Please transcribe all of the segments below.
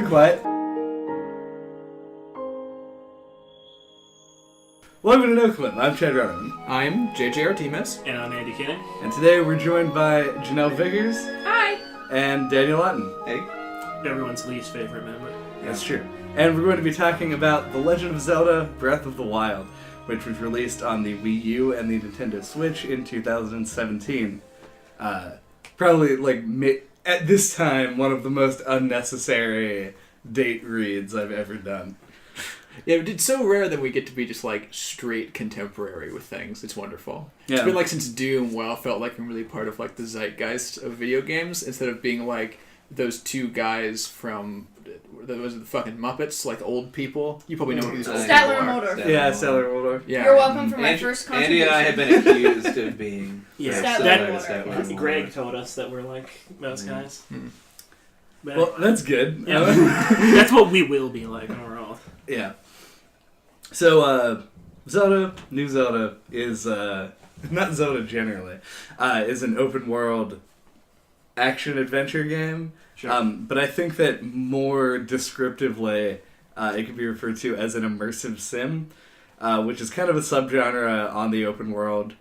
be quiet. Welcome to NOCLIP. I'm Chad Rodham. I'm JJ Artemis. And I'm Andy Kinney. And today we're joined by Janelle Vickers. Hi. And Daniel Otten. Hey. Everyone's least favorite member. That's true. And we're going to be talking about The Legend of Zelda Breath of the Wild, which was released on the Wii U and the Nintendo Switch in 2017. Probably, at this time, one of the most unnecessary date reads I've ever done. Yeah, it's so rare that we get to be just, straight contemporary with things. It's wonderful. Yeah. It's been, since Doom, WoW felt like I'm really part of, the zeitgeist of video games, instead of being, those two guys from... Those are the fucking Muppets, old people. You probably know who these old people Statler and are. Waldorf. Yeah, Statler and Waldorf. Yeah. You're welcome for my first contribution. Andy and I have been accused of being... Statler and Greg told us that we're like those guys. Mm. But Well, that's good. yeah, that's what we will be like when we're old. Yeah. So, Zelda, New Zelda, is, not Zelda generally, is an open world action-adventure game. Sure. But I think that more descriptively, it can be referred to as an immersive sim, which is kind of a subgenre on the open world,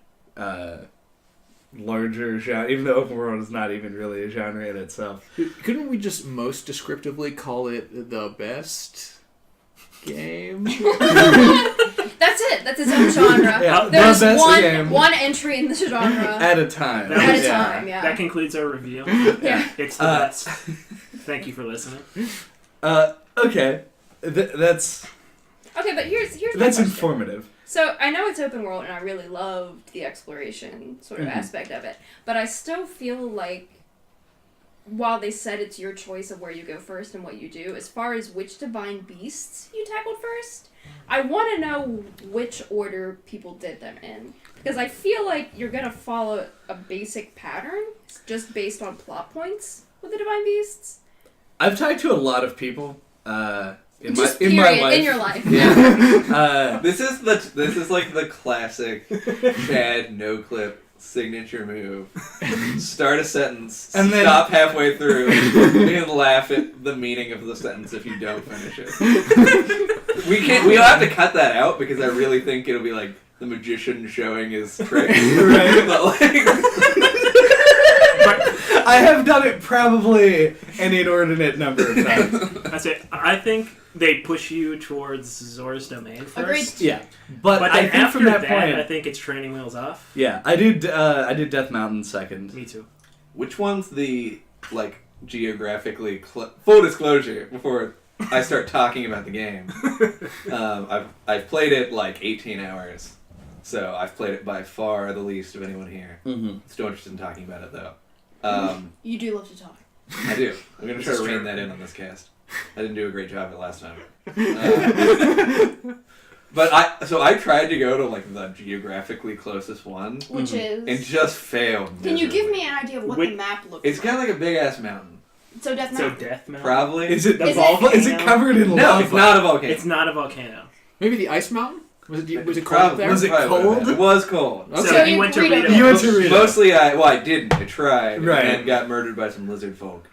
larger genre, even though open world is not even really a genre in itself. Couldn't we just most descriptively call it the best game? That's it. That's its own genre. Yeah, There's the best game one entry in the genre. at a time. At a time, yeah. That concludes our review. Yeah. It's the best. Thank you for listening. Okay. That's Okay, but here's my that's question. informative. So I know it's open world, and I really loved the exploration sort of aspect of it. But I still feel like, while they said it's your choice of where you go first and what you do, as far as which divine beasts you tackled first, I want to know which order people did them in. Because I feel like you're going to follow a basic pattern just based on plot points with the divine beasts. I've talked to a lot of people in Just my period, life. in your life. Yeah. This is like the classic Chad NOCLIP signature move. Start a sentence, And then- stop halfway through, and laugh at the meaning of the sentence if you don't finish it. We'll have to cut that out because I really think it'll be like the magician showing his trick. Right. But I have done it probably an inordinate number of times. That's it. I think they push you towards Zora's domain first. Agreed. Yeah, but But I then think after from that that, point, I think it's training wheels off. yeah, I did Death Mountain second. Me too. which one's the geographically full disclosure before I start talking about the game? I've played it 18 hours, so I've played it by far the least of anyone here. Mm-hmm. Still interested in talking about it though. You do love to talk. I do. I'm going to try to rein that in on this cast. I didn't do a great job of it last time. But I tried to go to the geographically closest one, Which and is... just failed. Can you give miserably. me an idea of what the map looks It's like? kind of like a big ass mountain. So Death So Mountain. Death Mountain. Probably. Is it The is it volcano? covered in No, lava? it's not a volcano. It's not a volcano. Maybe the Ice Mountain? Was it cold Probably- there? Was it probably cold? would've been. It was cold. Okay. So you went to Rito. Rito. You went to Rito. Mostly, I didn't. I tried, Right. and got murdered by some lizard folk.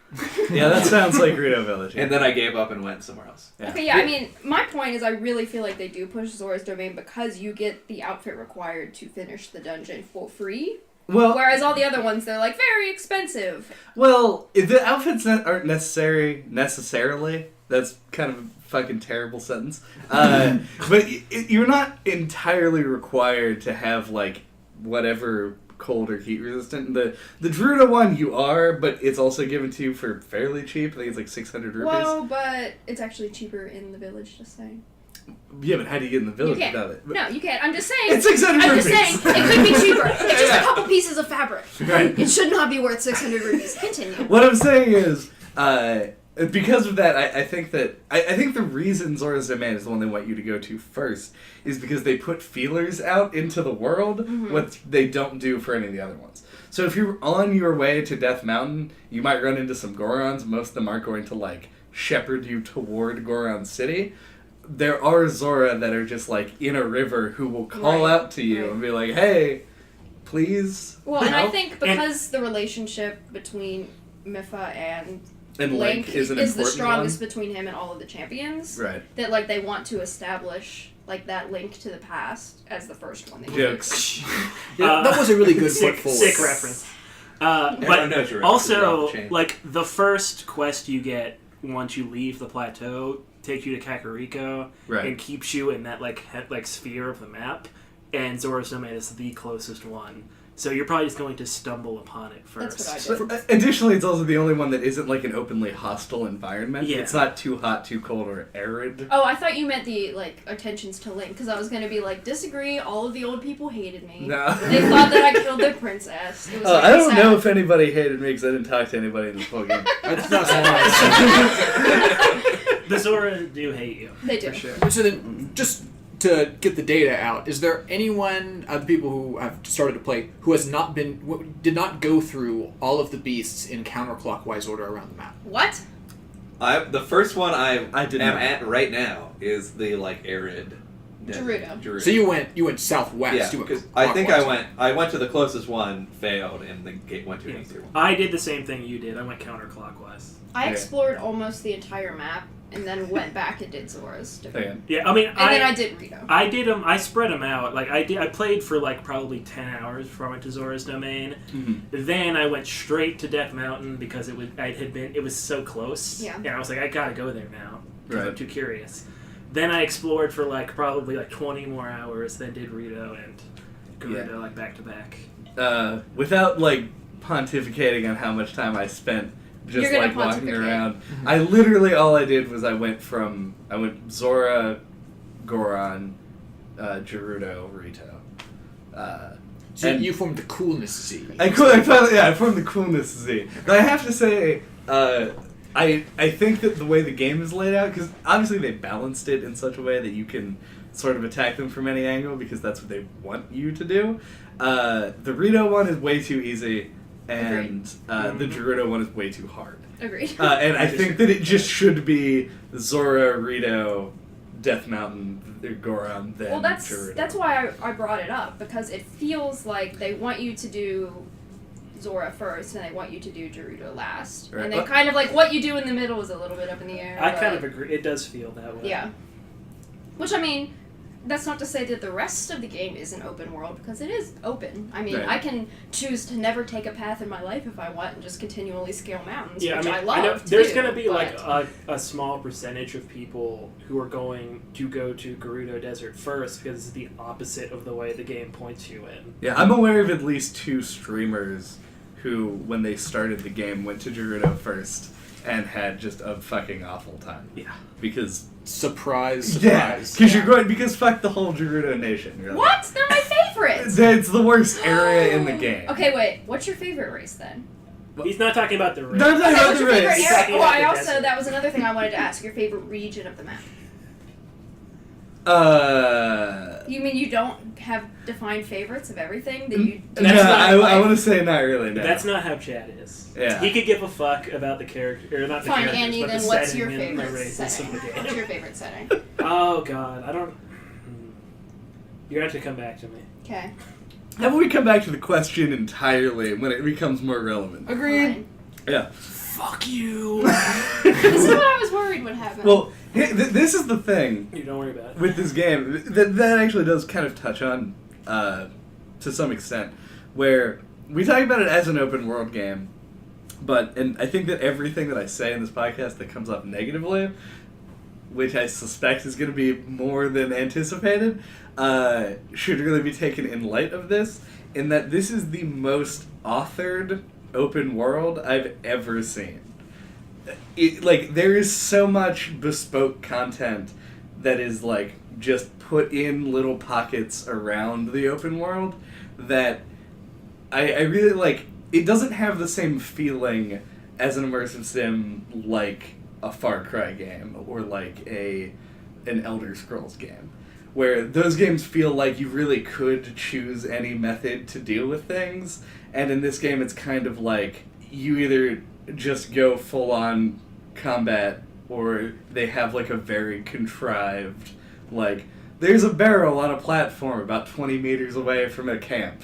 Yeah, that sounds like Rito Village. And then I gave up and went somewhere else. Yeah. Okay, yeah, I mean, my point is I really feel like they do push Zora's Domain because you get the outfit required to finish the dungeon for free. Well, Whereas all the other ones, they're very expensive. the outfits aren't necessarily. That's kind of a fucking terrible sentence. But you're not entirely required to have whatever cold or heat resistant. The Druida one you are, but it's also given to you for fairly cheap. I think it's 600 rupees. Whoa, but it's actually cheaper in the village, just saying. Yeah, but how do you get in the village You can't. without it? But No, you can't. I'm just saying. It's 600 I'm rupees. just saying, it could be cheaper. It's just a couple pieces of fabric. Right. It should not be worth 600 rupees. Continue. What I'm saying is, because of that, I think that I think the reason Zora's Domain is the one they want you to go to first is because they put feelers out into the world, what they don't do for any of the other ones. So if you're on your way to Death Mountain, you might run into some Gorons. Most of them aren't going to shepherd you toward Goron City. There are Zora that are just in a river who will call out to you and be like, "Hey, please." Well, and I help." think because the relationship between Mipha and And Link Link is an the important strongest one. between him and all of the champions. Right. That like they want to establish like that link to the past as the first one. Jokes. That was a really good sick, foot forward. sick reference. Everyone But knows you're also, a like, the first quest you get once you leave the plateau takes you to Kakariko Right. and keeps you in that, like sphere of the map, and Zora's Domain is the closest one. So you're probably just going to stumble upon it first. That's what I did. Additionally, it's also the only one that isn't like an openly hostile environment. Yeah. It's not too hot, too cold, or arid. Oh, I thought you meant the like attentions to Link, because I was gonna be like, disagree. All of the old people hated me. No. They thought that I killed their princess. It was I very don't sad. know if anybody hated me because I didn't talk to anybody in this whole game. That's not surprising. The Zora do hate you. They do. For sure. So then, just to get the data out, is there anyone of the people who have started to play who has not did not go through all of the beasts in counterclockwise order around the map? What? The first one I did am not. at right now is the like arid. Gerudo. So you went southwest. Yeah, you went because I think clockwise. I went to the closest one, failed, and the gate went to an Yeah. easier one. I did the same thing you did. I went counterclockwise. I Yeah. explored almost the entire map and then went back and did Zora's. Again. Yeah, I mean, And then I did Rito. I did them. I spread them out. Like I played for like probably 10 hours before I went to Zora's Domain. Mm-hmm. Then I went straight to Death Mountain because it was so close. Yeah. And I was like, I gotta go there now. 'Cause Right. I'm too curious. Then I explored for like probably like 20 more hours. Then did Rito and Gerudo like back to back. Without like pontificating on how much time I spent just You're gonna like walking pontificate. around, I literally all I did was I went Zora, Goron, Gerudo, Rito. So and- you formed the coolness Z. I formed the coolness Z. But I have to say, I think that the way the game is laid out, because obviously they balanced it in such a way that you can sort of attack them from any angle, because that's what they want you to do. The Rito one is way too easy, and the Gerudo one is way too hard. Agreed. And I think that it just should be Zora, Rito, Death Mountain, Goron, then Well, that's Gerudo. why I brought it up, because it feels like they want you to do Zora first, and they want you to do Gerudo last. Right. And they kind of like what you do in the middle is a little bit up in the air. I but- kind of agree. It does feel that way. Yeah. Which, I mean, that's not to say that the rest of the game isn't open world, because it is open. I mean, Right. I can choose to never take a path in my life if I want and just continually scale mountains, Yeah, which I mean, love know to there's do, going to be like but- a small percentage of people who are going to go to Gerudo Desert first because it's the opposite of the way the game points you in. Yeah, I'm aware of at least 2 streamers who, when they started the game, went to Gerudo first and had just a fucking awful time. Yeah. Because Surprise, yeah, surprise. because fuck the whole Gerudo nation. You're like, What? They're my favorites! it's the worst area in the game. Okay, wait. What's your favorite race, then? He's not talking about the race. No, no, Okay, no, what's the your favorite race. He's area? talking Oh, about I the also, desert. that was another thing I wanted to ask. Your favorite region of the map. You mean you don't have defined favorites of everything? That you No, That's not I life? want to say not really, no. That's not how Chad is. Yeah. He could give a fuck about the character, or not the Fine, characters, Andy, but then the what's setting your and the favorite races of setting? the What's game. your favorite setting? Oh god, I don't. You're going to have to come back to me. Okay. How about we come back to the question entirely when it becomes more relevant? Agreed. Yeah. Fuck you. This is what I was worried would happen. Well, this is the thing You don't worry about it. with this game that actually does kind of touch on to some extent, where we talk about it as an open world game, and I think that everything that I say in this podcast that comes up negatively, which I suspect is going to be more than anticipated, should really be taken in light of this, in that this is the most authored open world I've ever seen. There is so much bespoke content that is, just put in little pockets around the open world that I really, it doesn't have the same feeling as an immersive sim like a Far Cry game or an Elder Scrolls game, where those games feel like you really could choose any method to deal with things, and in this game it's kind of like you either just go full on combat or they have a very contrived, there's a barrel on a platform about 20 meters away from a camp.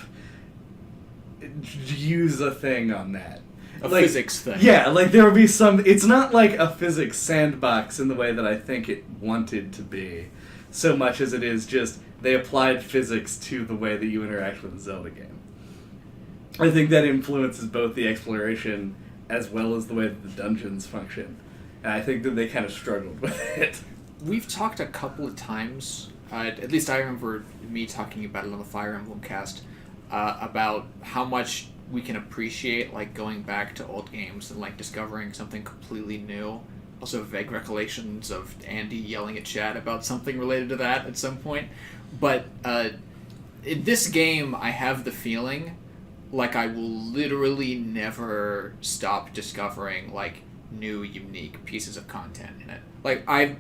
Use a thing on that. A like, physics thing. Yeah, like there will be some. It's not like a physics sandbox in the way that I think it wanted to be, so much as it is just they applied physics to the way that you interact with a Zelda game. I think that influences both the exploration as well as the way that the dungeons function, and I think that they kind of struggled with it. We've talked a couple of times, at least I remember me talking about it on the Fire Emblem cast, about how much we can appreciate like going back to old games and like discovering something completely new. Also vague recollections of Andy yelling at Chad about something related to that at some point. But in this game, I have the feeling like I will literally never stop discovering like new, unique pieces of content in it. Like I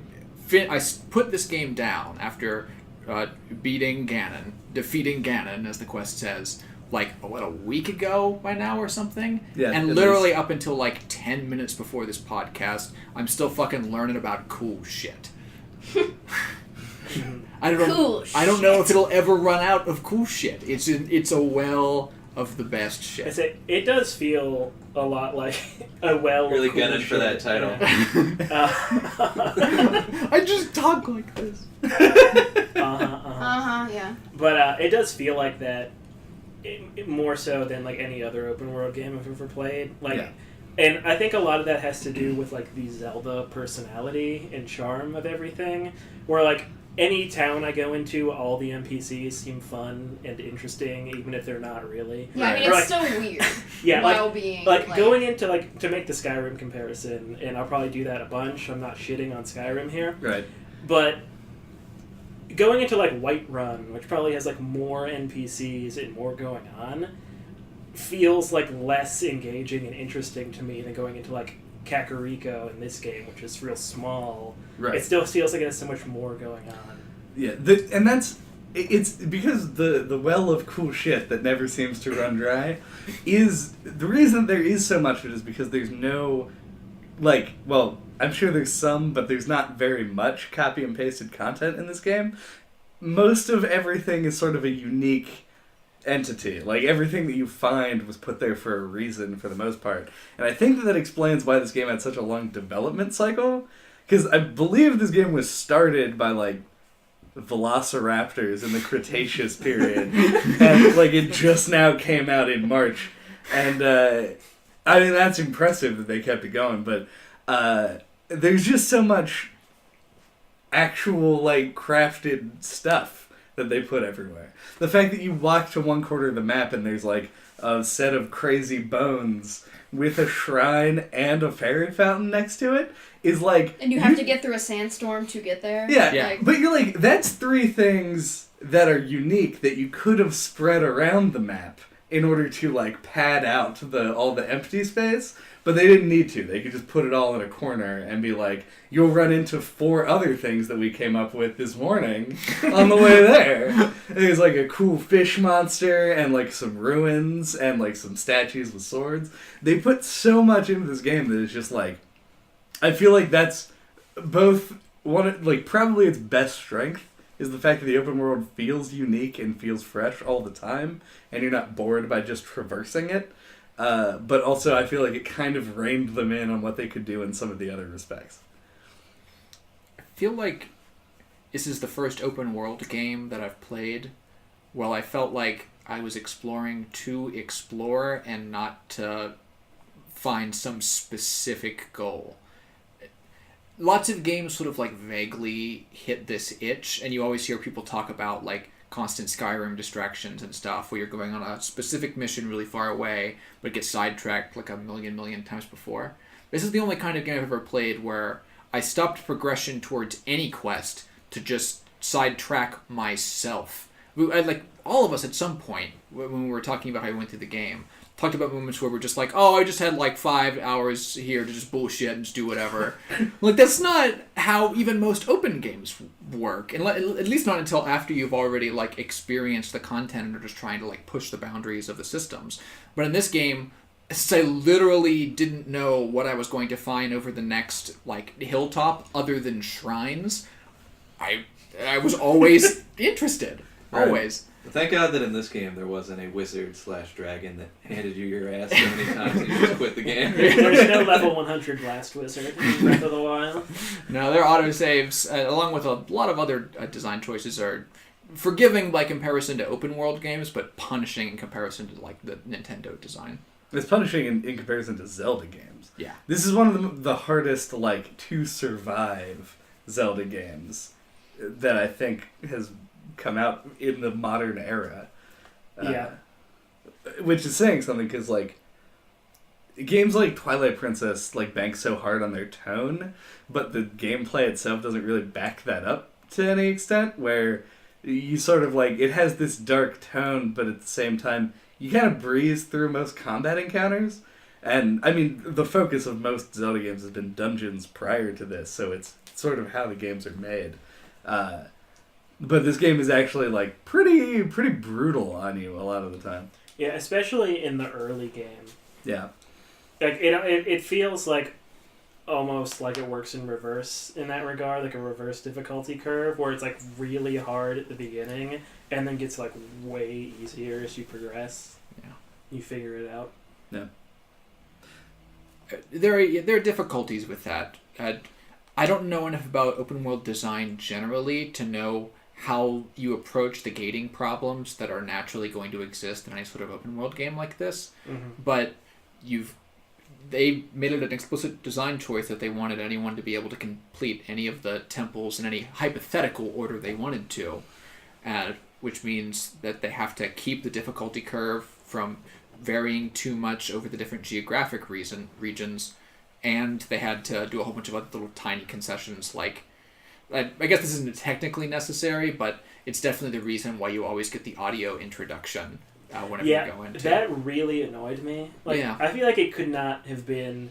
put this game down after defeating Ganon, as the quest says, like, a week ago by now or something? Yeah. And literally up until, like, 10 minutes before this podcast, I'm still fucking learning about cool shit. I don't know if it'll ever run out of cool shit. It's a well of the best shit. It does feel a lot like a well Really of cool gunning shit. for that title. I just talk like this. Yeah. But it does feel like that, more so than like any other open world game I've ever played. Like, Yeah. And I think a lot of that has to do with like the Zelda personality and charm of everything. Where like any town I go into, all the NPCs seem fun and interesting, even if they're not really. Yeah, I mean, it's still weird. Yeah, while being like going into like to make the Skyrim comparison, and I'll probably do that a bunch. I'm not shitting on Skyrim here, Right. but going into like Whiterun, which probably has like more NPCs and more going on, feels like less engaging and interesting to me than going into like Kakariko in this game, which is real small. Right. It still feels like it has so much more going on. Yeah, it's because the well of cool shit that never seems to run dry is the reason there is so much of it is because there's no, like, well, I'm sure there's some, but there's not very much copy and pasted content in this game. Most of everything is sort of a unique entity. Like, everything that you find was put there for a reason for the most part. And I think that explains why this game had such a long development cycle. Because I believe this game was started by, like, velociraptors in the Cretaceous period. And, like, it just now came out in March. And, I mean, that's impressive that they kept it going. But, there's just so much actual, like, crafted stuff that they put everywhere. The fact that you walk to one corner of the map and there's, like, a set of crazy bones with a shrine and a fairy fountain next to it is like... And you have to get through a sandstorm to get there. Yeah, Like, but you're like, that's three things that are unique that you could have spread around the map in order to, like, pad out all the empty space, but they didn't need to. They could just put it all in a corner and be like, you'll run into 4 other things that we came up with this morning on the way there. There's, like, a cool fish monster and, like, some ruins and, like, some statues with swords. They put so much into this game that it's just, like, I feel like that's both probably its best strength is the fact that the open world feels unique and feels fresh all the time, and you're not bored by just traversing it. But also, I feel like it kind of reined them in on what they could do in some of the other respects. I feel like this is the first open world game that I've played where I felt like I was exploring to explore and not to find some specific goal. Lots of games sort of like vaguely hit this itch, and you always hear people talk about like constant Skyrim distractions and stuff where you're going on a specific mission really far away but get sidetracked like a million times before. This is the only kind of game I've ever played where I stopped progression towards any quest to just sidetrack myself. Like all of us at some point when we were talking about how we went through the game talked about moments where we're just like, oh, I just had like 5 hours here to just bullshit and just do whatever. Like, that's not how even most open games work. And at least not until after you've already like experienced the content and are just trying to like push the boundaries of the systems. But in this game, since I literally didn't know what I was going to find over the next like hilltop other than shrines, I was always interested. Right. Always. Thank God that in this game there wasn't a wizard/dragon that handed you your ass so many times that you just quit the game. There's no level 100 Blast Wizard in Breath of the Wild. No, their autosaves, along with a lot of other design choices, are forgiving by comparison to open world games, but punishing in comparison to like the Nintendo design. It's punishing in comparison to Zelda games. Yeah. This is one of the hardest, like, to survive Zelda games that I think has come out in the modern era. Yeah. Which is saying something, because, like, games like Twilight Princess, like, bank so hard on their tone, but the gameplay itself doesn't really back that up to any extent, where you sort of, like, it has this dark tone, but at the same time, you kind of breeze through most combat encounters. And, I mean, the focus of most Zelda games has been dungeons prior to this, so it's sort of how the games are made. But this game is actually, like, pretty brutal on you a lot of the time. Yeah, especially in the early game. Yeah. Like it feels like almost like it works in reverse in that regard, like a reverse difficulty curve, where it's like really hard at the beginning and then gets like way easier as you progress. Yeah. You figure it out. Yeah. There are difficulties with that. I don't know enough about open world design generally to know how you approach the gating problems that are naturally going to exist in any sort of open world game like this. Mm-hmm. But they made it an explicit design choice that they wanted anyone to be able to complete any of the temples in any hypothetical order they wanted to, which means that they have to keep the difficulty curve from varying too much over the different geographic regions, and they had to do a whole bunch of other little tiny concessions, like, I guess this isn't technically necessary, but it's definitely the reason why you always get the audio introduction whenever you go into. That really annoyed me. Like, Yeah. I feel like it could not have been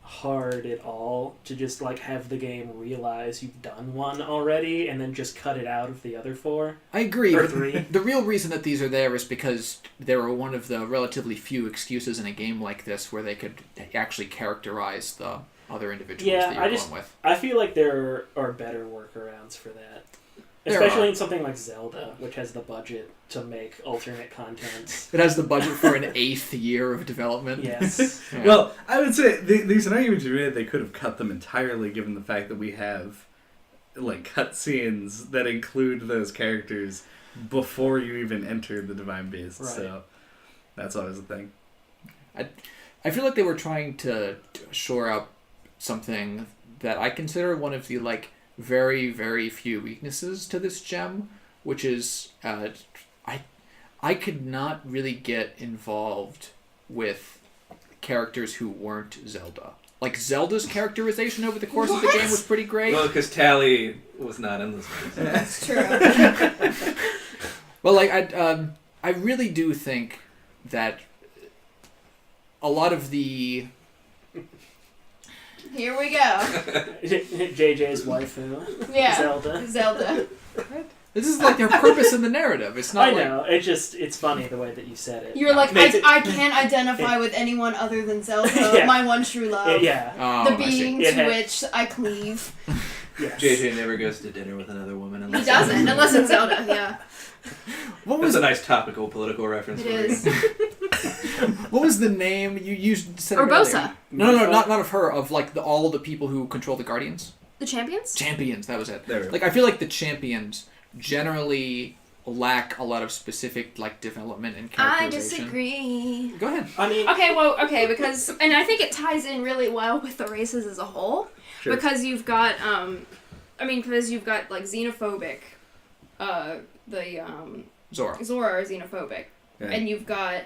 hard at all to just like have the game realize you've done one already and then just cut it out of the other four. I agree. Or But three. the real reason that these are there is because they were one of the relatively few excuses in a game like this where they could actually characterize the other individuals that you're going with. I feel like there are better workarounds for that. There Especially are. in something like Zelda, which has the budget to make alternate content. It has the budget for an 8th year of development. Yes. Yeah. Well, I would say there's an argument to be made they could have cut them entirely, given the fact that we have, like, cutscenes that include those characters before you even enter the Divine Beast. Right. So that's always a thing. I feel like they were trying to shore up something that I consider one of the, like, very, very few weaknesses to this gem, which is I could not really get involved with characters who weren't Zelda. Like, Zelda's characterization over the course of the game was pretty great. Well, because Tally was not in this one. That's true. Well, like, I really do think that a lot of the... Here we go. JJ's waifu. Yeah. Zelda. This is like their purpose in the narrative. It's not I like... know. It's funny the way that you said it. You're like, Makes it- I can't identify with anyone other than Zelda, Yeah. my one true love. Yeah. Oh, The I see. being It to had- which I cleave. Yes. JJ never goes to dinner with another woman. He Unless doesn't, unless it's Zelda, yeah. What That's was a nice topical political reference. It for you. is. what was the name you said? Urbosa. Earlier? No, not of her. Of like all the people who control the Guardians. The champions? Champions. That was it. There we go. Like, I feel like the champions generally lack a lot of specific like development and I characterization. disagree. Go ahead. I mean, Okay, because, and I think it its in really well with the races as a whole, Sure. because you've got, because you've got, like, xenophobic, Zora. Zora are xenophobic, Yeah. and you've got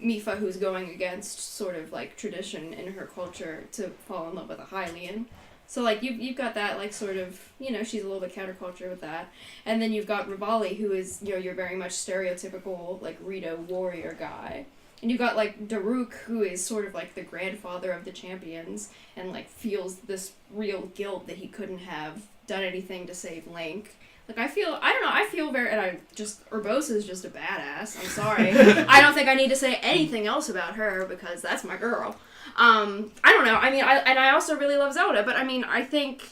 Mifa who's going against sort of, like, tradition in her culture to fall in love with a Hylian. So, like, you've got that, like, sort of, she's a little bit counterculture with that. And then you've got Rivali, who is, your very much stereotypical, like, Rito warrior guy. And you've got, like, Daruk, who is sort of, like, the grandfather of the champions, and, like, feels this real guilt that he couldn't have done anything to save Link. Like, I feel very, and Urbosa is just a badass, I'm sorry. I don't think I need to say anything else about her, because that's my girl. I don't know, I mean, I also really love Zelda, but I mean, I think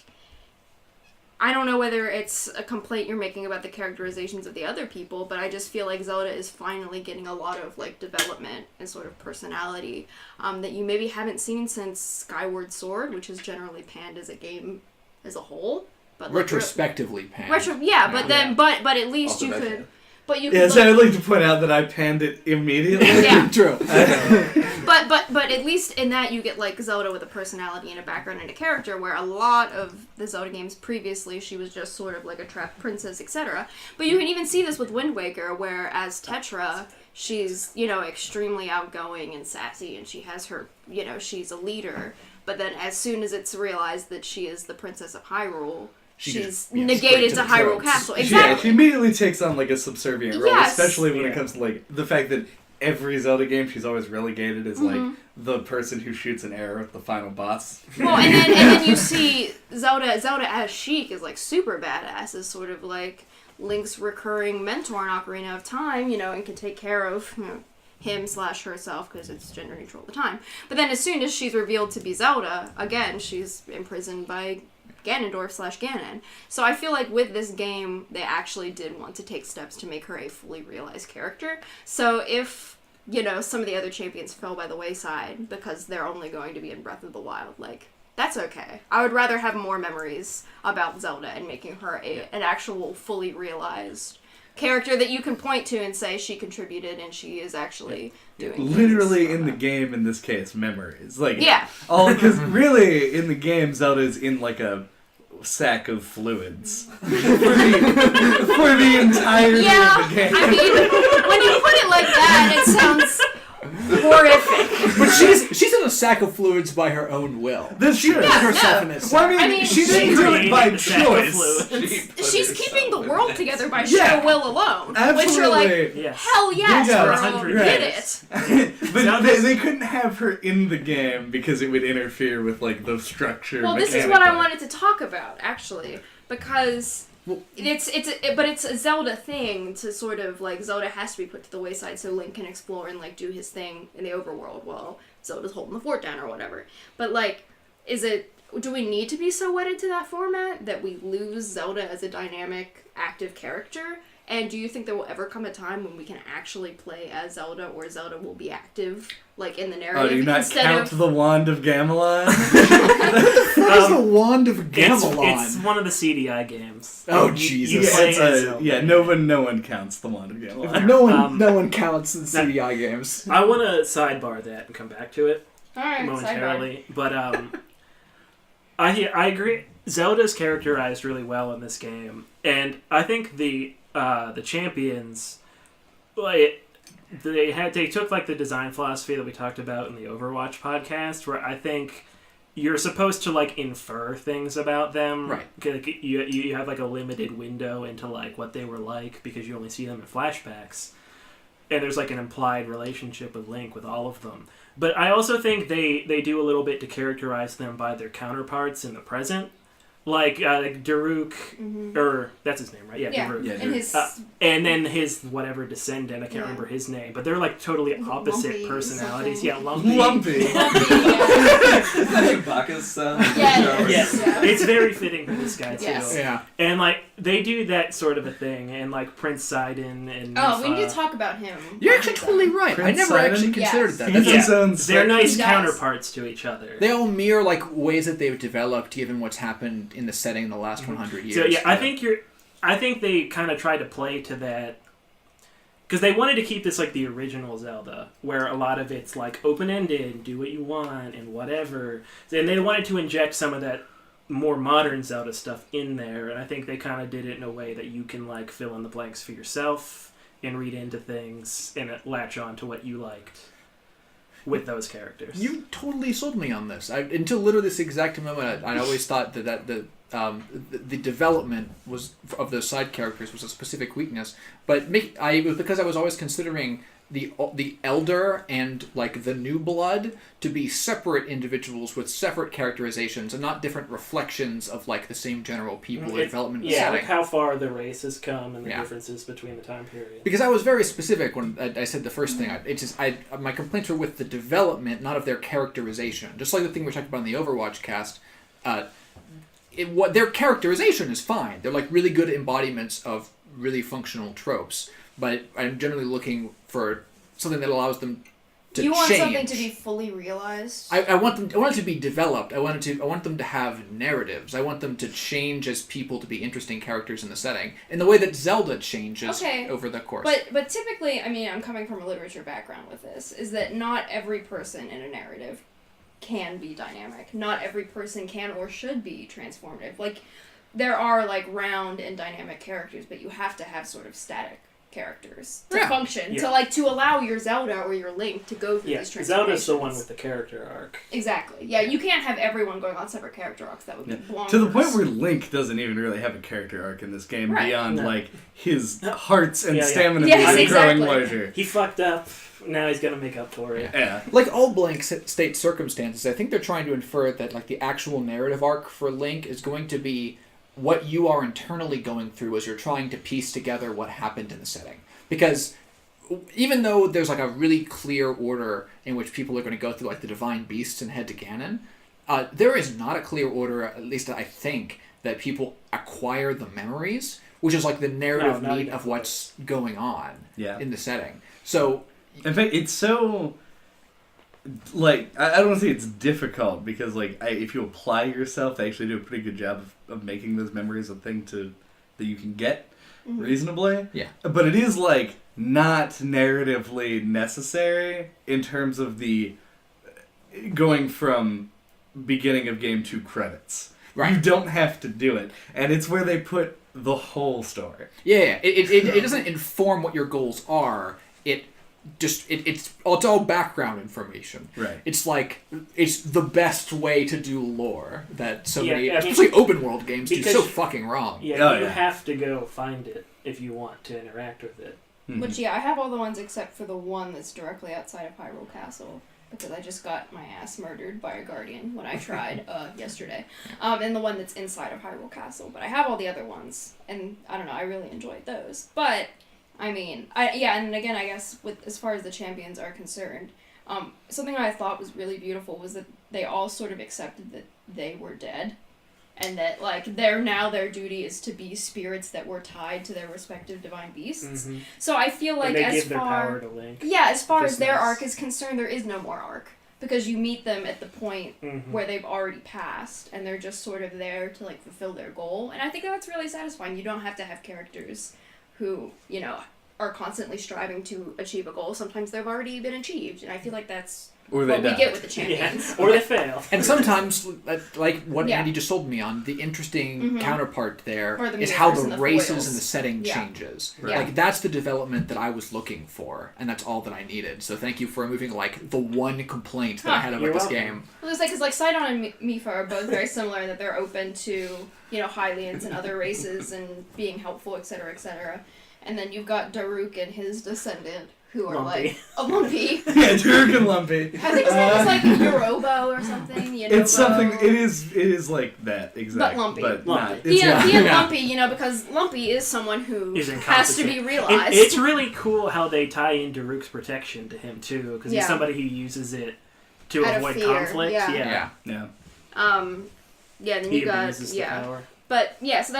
I don't know whether it's a complaint you're making about the characterizations of the other people, but I just feel like Zelda is finally getting a lot of like development and sort of personality that you maybe haven't seen since Skyward Sword, which is generally panned as a game as a whole. But like, retrospectively panned. But at least Also you Metroid. could. But you could. Yeah, so I'd like to point out that I panned it immediately. Yeah. True. But at least in that you get like Zelda with a personality and a background and a character, where a lot of the Zelda games previously she was just sort of like a trapped princess, etc. But you can even see this with Wind Waker, where as Tetra, she's, you know, extremely outgoing and sassy, and she has her, you know, she's a leader. But then as soon as it's realized that she is the princess of Hyrule, she's negated to Hyrule Castle. Exactly. Yeah, she immediately takes on like a subservient role, Yes. especially when it comes to like the fact that every Zelda game she's always relegated as like the person who shoots an arrow at the final boss. Well, and then you see Zelda as Sheik is like super badass, is sort of like Link's recurring mentor in Ocarina of Time, you know, and can take care of, you know, him/herself, because it's gender neutral all the time. But then as soon as she's revealed to be Zelda, again, she's imprisoned by Ganondorf/Ganon. So I feel like with this game, they actually did want to take steps to make her a fully realized character. So if, you know, some of the other champions fell by the wayside because they're only going to be in Breath of the Wild, like, that's okay. I would rather have more memories about Zelda and making her an actual fully realized character that you can point to and say she contributed and she is actually doing Literally things. in the game, in this case, memories. Like, Yeah. all because really in the game, Zelda's in like a sack of fluids for the entirety Yeah, of the game. I mean, when you put it like that, it sounds horrific. But she's in a sack of fluids by her own will. That's true. Put herself in a sack. Well, I mean, she she didn't do it created by the sack of choice. fluids. She's keeping the world together by Yeah. sheer will alone. Absolutely. Which you're like, Yes. hell yes, Big girl, ups. 100 get years. it. But they couldn't have her in the game because it would interfere with like the structure. Well, this is what I mechanically. wanted to talk about, actually, because it's a Zelda thing to sort of like Zelda has to be put to the wayside so Link can explore and like do his thing in the overworld while Zelda's holding the fort down or whatever. But like, do we need to be so wedded to that format that we lose Zelda as a dynamic, active character? And do you think there will ever come a time when we can actually play as Zelda, or Zelda will be active, like in the narrative? Oh, do you not instead count of the Wand of Gamelon? What is the Wand of Gamelon? It's one of the CDI games. Oh, You Jesus. play It's as Zelda. yeah, no one counts the Wand of Gamelon. No one counts in CDI games. I want to sidebar that and come back to it Alright, sidebar. momentarily, but I agree. Zelda's characterized really well in this game, and I think the champions, like, they took like the design philosophy that we talked about in the Overwatch podcast, where I think you're supposed to like infer things about them, Right. Like, you have like a limited window into like what they were like because you only see them in flashbacks, and there's like an implied relationship with Link with all of them. But I also think they do a little bit to characterize them by their counterparts in the present. Like Daruk, or that's his name, right? Yeah, Daruk. Yeah, And his And then his whatever descendant, I can't remember his name, but they're like totally opposite Lumpy personalities. something. Yeah, Lumpy. Lumpy. Is that Chewbacca's son? Yeah. Yes, Yeah. it's very fitting for this guy too. Yes. Yeah. And like they do that sort of a thing, and like Prince Sidon and Oh, we need Mifa, to talk about him. You're actually totally right. Prince I never Sidon? actually considered Yes. that. He's That's his own they're section. nice He does. counterparts to each other. They all mirror like ways that they've developed given what's happened in the setting in the last 100 years. So yeah, I think they kind of tried to play to that because they wanted to keep this like the original Zelda, where a lot of it's like open ended, do what you want and whatever. And they wanted to inject some of that more modern Zelda stuff in there, and I think they kind of did it in a way that you can like fill in the blanks for yourself and read into things and latch on to what you liked with those characters. You totally sold me on this. Until literally this exact moment, I always thought that the development was of those side characters was a specific weakness. But it was because I was always considering the elder and like the new blood to be separate individuals with separate characterizations and not different reflections of like the same general people or development. Yeah, setting. like how far the race has come and the Yeah. differences between the time period. Because I was very specific when I said the first thing. My complaints were with the development, not of their characterization. Just like the thing we talked about in the Overwatch cast, what their characterization is fine. They're like really good embodiments of really functional tropes. But I'm generally looking for something that allows them to You want change. something to be fully realized? I want it to be developed. I want them to have narratives. I want them to change as people, to be interesting characters in the setting, in the way that Zelda changes over the course. But typically, I mean, I'm coming from a literature background with this, is that not every person in a narrative can be dynamic. Not every person can or should be transformative. Like, there are, like, round and dynamic characters, but you have to have sort of static characters to function, to allow your Zelda or your Link to go through these transformations. Zelda's the one with the character arc. Exactly. Yeah, you can't have everyone going on separate character arcs. That would be bonkers. To the point where Link doesn't even really have a character arc in this game beyond like his hearts and stamina growing larger. He fucked up. Now he's gonna make up for it. Yeah. Like all blank state circumstances, I think they're trying to infer that like the actual narrative arc for Link is going to be what you are internally going through as you're trying to piece together what happened in the setting. Because even though there's like a really clear order in which people are going to go through like the divine beasts and head to Ganon, there is not a clear order, at least I think, that people acquire the memories, which is like the narrative meat of what's going on in the setting. So, in fact, it's so... Like, I don't want to say it's difficult, because, like, if you apply yourself, they actually do a pretty good job of making those memories a thing that you can get reasonably. Yeah. But it is, like, not narratively necessary in terms of the going from beginning of game to credits. Right. You don't have to do it. And it's where they put the whole story. Yeah. It doesn't inform what your goals are. It's all background information. Right. It's like it's the best way to do lore that so many, I mean, especially open world games, do so fucking wrong. Yeah, you have to go find it if you want to interact with it. Which I have all the ones except for the one that's directly outside of Hyrule Castle, because I just got my ass murdered by a guardian when I tried yesterday, and the one that's inside of Hyrule Castle. But I have all the other ones, and I don't know, I really enjoyed those. But I mean, and again, I guess with as far as the champions are concerned, something that I thought was really beautiful was that they all sort of accepted that they were dead, and that like their duty is to be spirits that were tied to their respective divine beasts. Mm-hmm. So I feel like as far as their arc is concerned, there is no more arc, because you meet them at the point where they've already passed, and they're just sort of there to like fulfill their goal. And I think that's really satisfying. You don't have to have characters who, you know, are constantly striving to achieve a goal. Sometimes they've already been achieved, and I feel like that's what we get with the champions. Or they fail. And sometimes, like what Andy just sold me on, the interesting counterpart there is how the races and the setting changes. Right. Like, that's the development that I was looking for, and that's all that I needed. So thank you for removing, like, the one complaint that I had about this game. Well, it's like, because, like, Sidon and Mifa are both very similar in that they're open to, you know, Hylians and other races and being helpful, etc., etc. And then you've got Daruk and his descendant, who are Lumpy. like a Lumpy. Yeah, Daruk and Lumpy. I think his name is like Yorobo or something. It's something. It is like that exactly. But Lumpy. But Lumpy. not. He and Lumpy, you know, because Lumpy is someone who has to be realized. It's really cool how they tie in Daruk's protection to him too, because he's somebody who uses it to avoid conflict. Yeah. Then you got the power. But yeah, so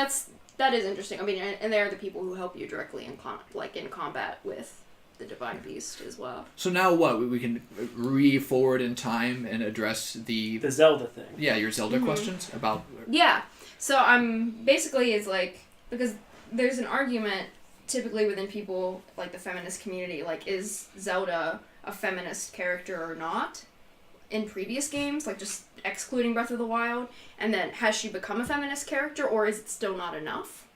that is interesting. I mean, and they're the people who help you directly in combat with the Divine Beast as well. So now what? We can re-forward in time and address the Zelda thing. Yeah, your Zelda questions about... Yeah. So basically it's like, because there's an argument typically within people, like the feminist community, like, is Zelda a feminist character or not in previous games, like just excluding Breath of the Wild, and then has she become a feminist character, or is it still not enough?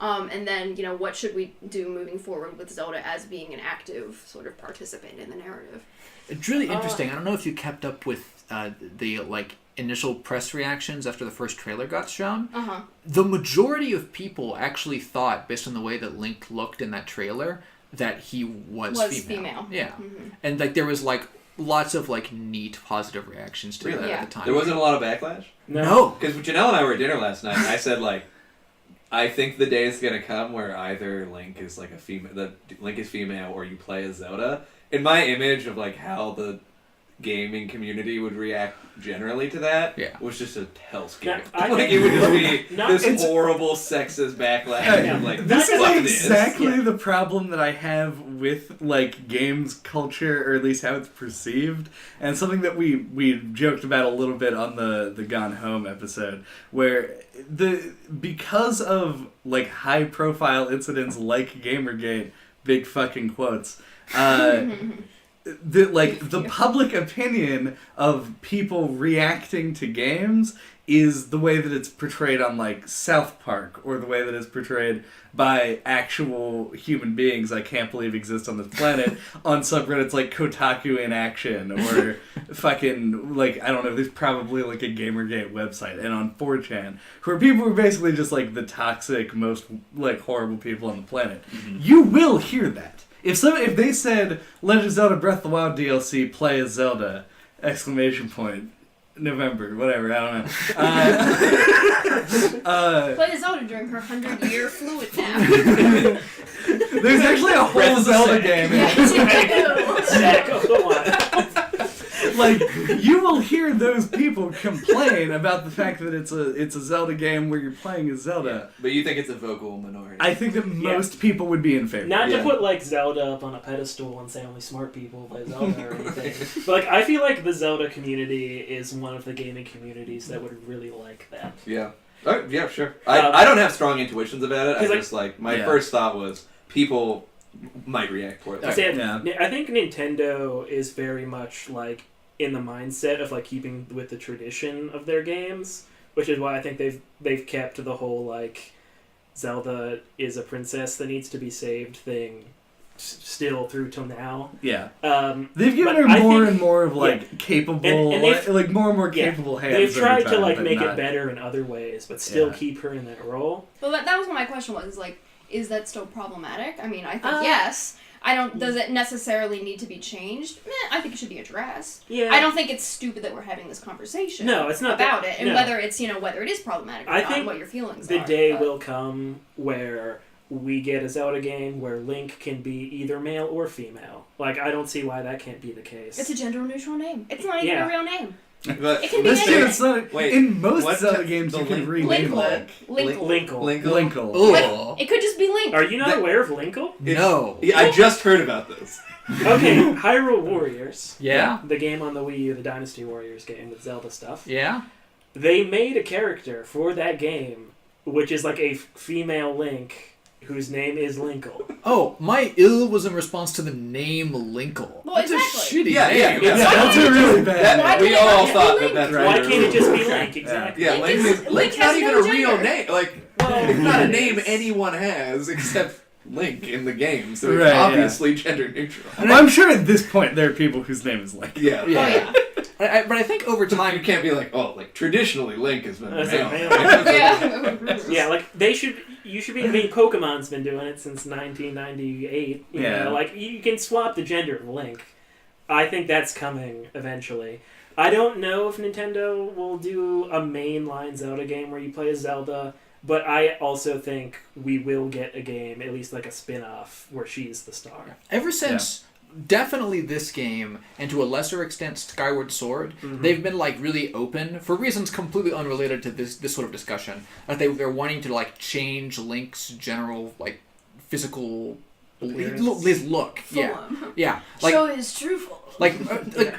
And then, you know, what should we do moving forward with Zelda as being an active sort of participant in the narrative? It's really interesting. I don't know if you kept up with the, like, initial press reactions after the first trailer got shown. Uh-huh. The majority of people actually thought, based on the way that Link looked in that trailer, that he was female. Yeah. Mm-hmm. And, like, there was, like, lots of, like, neat, positive reactions to that at the time. There wasn't a lot of backlash? No. Because Janelle and I were at dinner last night, and I said, like, I think the day is gonna come where either Link is like a female, Link is female, or you play as Zelda. In my image of like how the gaming community would react generally to that was just a hellscape. Yeah, I like think- it would just be Not- this it's- horrible sexist backlash. Yeah. And like This fuck is this. exactly the problem that I have with like games culture, or at least how it's perceived, and something that we joked about a little bit on the Gone Home episode, where because of like high profile incidents like Gamergate, big fucking quotes. The public opinion of people reacting to games is the way that it's portrayed on like South Park, or the way that it's portrayed by actual human beings I can't believe exist on this planet on subreddits like Kotaku in Action, or fucking like, I don't know, there's probably like a Gamergate website, and on 4chan, who are people who are basically just like the toxic, most like horrible people on the planet. You will hear that. If they said Legend of Zelda Breath of the Wild DLC, play as Zelda, ! November, whatever, I don't know. Play Zelda during her 100-year fluid nap. There's actually a whole Zelda game. Sack of the one. Like, you will hear those people complain about the fact that it's a Zelda game where you're playing as Zelda. But you think it's a vocal minority? I think that most people would be in favor. Not to put like Zelda up on a pedestal and say only smart people play Zelda or anything, but like I feel like the Zelda community is one of the gaming communities that would really like that. Yeah. Yeah, sure. I don't have strong intuitions about it. I just my first thought was people might react poorly. I think Nintendo is very much like in the mindset of like keeping with the tradition of their games, which is why I think they've kept the whole like Zelda is a princess that needs to be saved thing still through till now. Yeah. They've given her more and more of like capable, and like more and more capable hands. They've tried to like but make not... it better in other ways, but still keep her in that role. Well, that was what my question was. Like, is that still problematic? I mean, I think yes. I don't. Does it necessarily need to be changed? I think it should be addressed. Yeah. I don't think it's stupid that we're having this conversation. No, it's not about it, and whether it's whether it is problematic or not, and what your feelings are. The day will come where we get a Zelda game where Link can be either male or female. Like, I don't see why that can't be the case. It's a gender-neutral name. It's not even a real name. But it can be anything. In most Zelda games, you can rename Link. Linkle. It could just be Link. Are you not aware of Linkle? No. Yeah, I just heard about this. Okay, Hyrule Warriors. Yeah. The game on the Wii U, the Dynasty Warriors game with Zelda stuff. Yeah. They made a character for that game, which is like a female Link, whose name is Linkle. Oh, my ill was in response to the name Linkle. Well, that's exactly. a shitty name. Yeah, that's a really bad. We all thought that's right. Why can't it just be Link? Exactly. Yeah, Link's not even a real name. Like, it's not a name anyone has except Link in the game, so it's obviously gender neutral. And I'm sure at this point there are people whose name is Link. Yeah. Oh, yeah. But I think over time you can't be like, oh, like traditionally Link has been male. Yeah, like you should be. I mean, Pokemon's been doing it since 1998. You know, like you can swap the gender of Link. I think that's coming eventually. I don't know if Nintendo will do a mainline Zelda game where you play as Zelda, but I also think we will get a game, at least like a spin-off, where she's the star. Ever since definitely this game, and to a lesser extent Skyward Sword, they've been like really open, for reasons completely unrelated to this sort of discussion, that they're wanting to like change Link's general like physical his look. Yeah. Like, show his true form. Like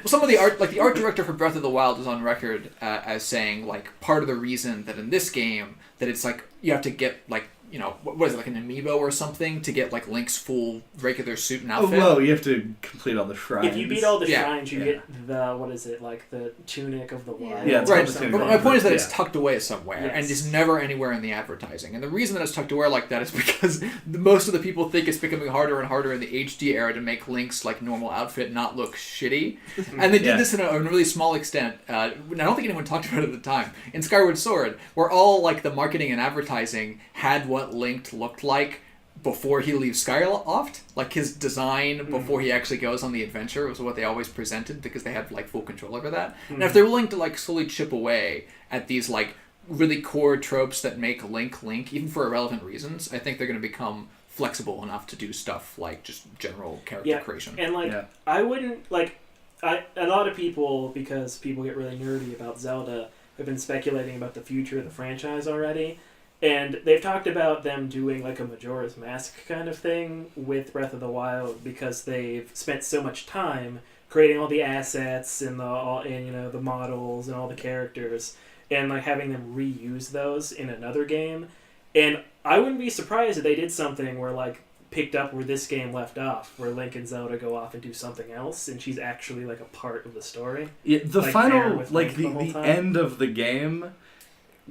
some of the art, like the art director for Breath of the Wild is on record as saying like part of the reason that in this game that it's like you have to get like, you know, what is it, like an amiibo or something to get like Link's full regular suit and outfit? Oh, well, you have to complete all the shrines. If you beat all the shrines, you get the, what is it, like the tunic of the wild. Yeah, right. But my point is that it's tucked away somewhere and is never anywhere in the advertising. And the reason that it's tucked away like that is because most of the people think it's becoming harder and harder in the HD era to make Link's like normal outfit not look shitty. And they did this in a really small extent. I don't think anyone talked about it at the time. In Skyward Sword, where all like the marketing and advertising had what Link looked like before he leaves Skyloft, like his design before he actually goes on the adventure was what they always presented because they had like full control over that. And if they're willing to like slowly chip away at these like really core tropes that make Link, even for irrelevant reasons, I think they're going to become flexible enough to do stuff like just general character creation. And like I wouldn't like a lot of people, because people get really nerdy about Zelda, have been speculating about the future of the franchise already. And they've talked about them doing like a Majora's Mask kind of thing with Breath of the Wild because they've spent so much time creating all the assets and the models and all the characters and like having them reuse those in another game. And I wouldn't be surprised if they did something where like picked up where this game left off, where Link and Zelda go off and do something else, and she's actually like a part of the story. Yeah, the like, final, like the the end of the game,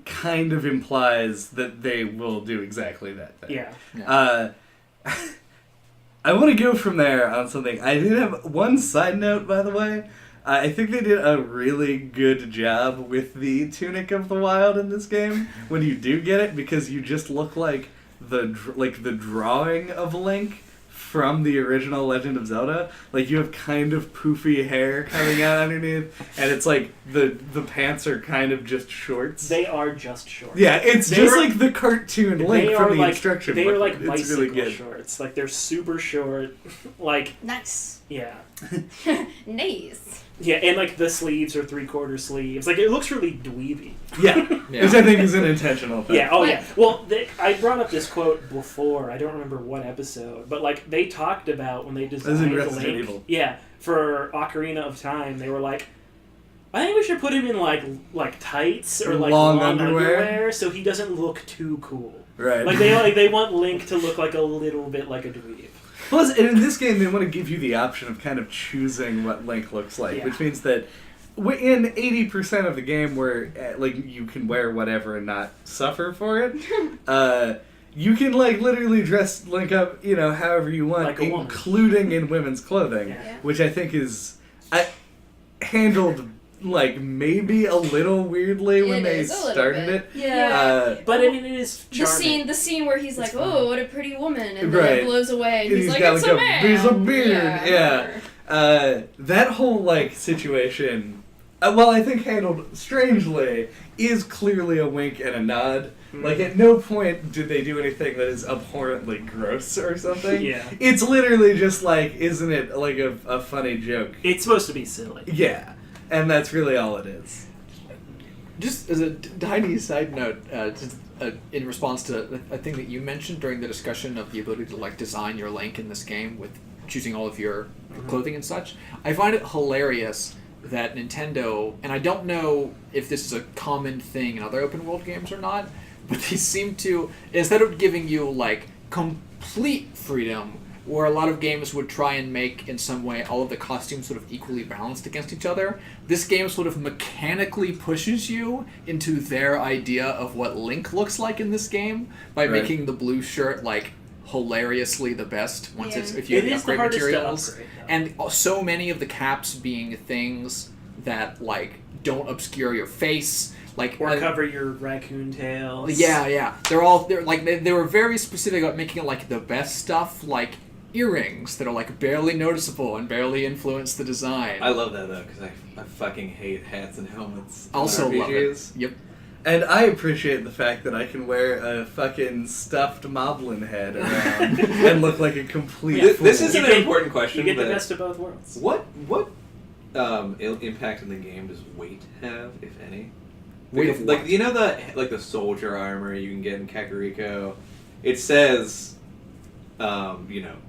kind of implies that they will do exactly that thing. Yeah. I want to go from there on something. I did have one side note, by the way. I think they did a really good job with the Tunic of the Wild in this game when you do get it, because you just look like the drawing of Link from the original Legend of Zelda. Like, you have kind of poofy hair coming out underneath, and it's like the pants are kind of just shorts. They are just shorts. Yeah, it's just like the cartoon Link from the instruction book. They are like it's bicycle really good. shorts. Like, they're super short. Like, nice. Yeah. Nice. Yeah, and like the sleeves are 3/4 sleeves. Like, it looks really dweeby. Yeah, which I think is an intentional thing. Yeah, yeah. Well, I brought up this quote before. I don't remember what episode, but like they talked about when they designed Link. Yeah, for Ocarina of Time, they were like, I think we should put him in like tights or like long underwear so he doesn't look too cool. Right. Like they want Link to look like a little bit like a dweeb. Plus, in this game, they want to give you the option of kind of choosing what Link looks like, which means that in 80% of the game where like you can wear whatever and not suffer for it, you can like literally dress Link up, however you want, like including in women's clothing, which I think is handled like maybe a little weirdly when they started it. Yeah. But I mean, it is charming. The scene where he's like, "Oh, what a pretty woman," and then it blows away, and he's like, got "It's like a man." He's a beard. Yeah. That whole like situation, well, I think handled strangely, is clearly a wink and a nod. Mm-hmm. Like, at no point did they do anything that is abhorrently gross or something. Yeah. It's literally just like, isn't it like a funny joke? It's supposed to be silly. Yeah. And that's really all it is. Just as a tiny side note, in response to a thing that you mentioned during the discussion of the ability to like design your Link in this game with choosing all of your clothing and such, I find it hilarious that Nintendo, and I don't know if this is a common thing in other open world games or not, but they seem to, instead of giving you like complete freedom, where a lot of games would try and make, in some way, all of the costumes sort of equally balanced against each other, this game sort of mechanically pushes you into their idea of what Link looks like in this game by making the blue shirt, like, hilariously the best once if you upgrade materials. And so many of the caps being things that, like, don't obscure your face. Like, or cover your raccoon tails. Yeah. They were very specific about making it, like, the best stuff, like earrings that are like barely noticeable and barely influence the design. I love that though, because I fucking hate hats and helmets. Also love it. Yep. And I appreciate the fact that I can wear a fucking stuffed Moblin head around and look like a complete fool. This is an important question. You get the best of both worlds. What impact in the game does weight have, if any? Weight, like, you know the soldier armor you can get in Kakariko? It says that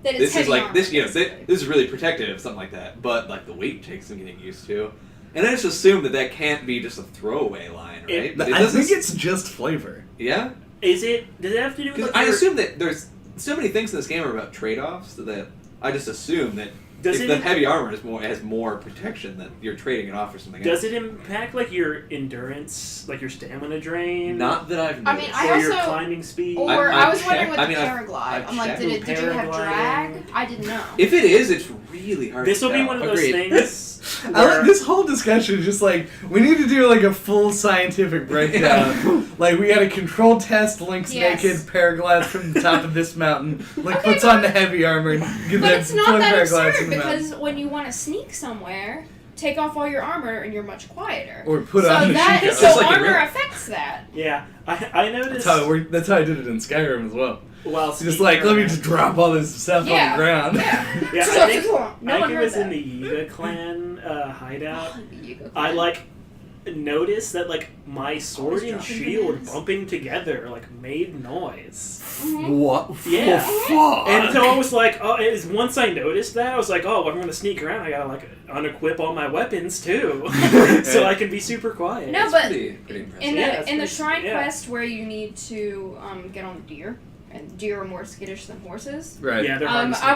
this is like this. This is really protective, something like that. But like the weight takes some getting used to, and I just assume that can't be just a throwaway line, right? I think it's just flavor. Yeah. Is it? Does it have to do with? I assume that there's so many things in this game are about trade-offs that I just assume that the heavy armor has more protection that you're trading it off for something else. Does it impact like your endurance, like your stamina drain? Not that I've noticed. Or your climbing speed? Or I was wondering with the paraglide. I'm like, did you have drag? I didn't know. If it is, it's really hard to tell. This will be one of those things. This whole discussion is just like, we need to do like a full scientific breakdown. Like, we got a control test, Link's naked, paraglides from the top of this mountain. Link puts on the heavy armor and but it's not that absurd, because when you want to sneak somewhere, take off all your armor and you're much quieter. Or put on the Sheikah. So armor affects that. Yeah, I noticed. That's how I did it in Skyrim as well. while Just sneaking like, let me around. just drop all this stuff on Yeah. the ground. Yeah. Yeah, So I think, no one it heard was that. in the Yiga clan hideout. You go I clan. like noticed that like my sword Always and dropping shield bananas. bumping together like made noise. What? Yeah. Fuck. And so I was like, once I noticed that, I was like, oh, I'm gonna sneak around. I gotta like unequip all my weapons too, so I can be super quiet. No, It's but pretty impressive. in Yeah, it's the pretty- shrine yeah. quest where you need to get on the deer, and deer are more skittish than horses. Right. Yeah, they're hard to sneak I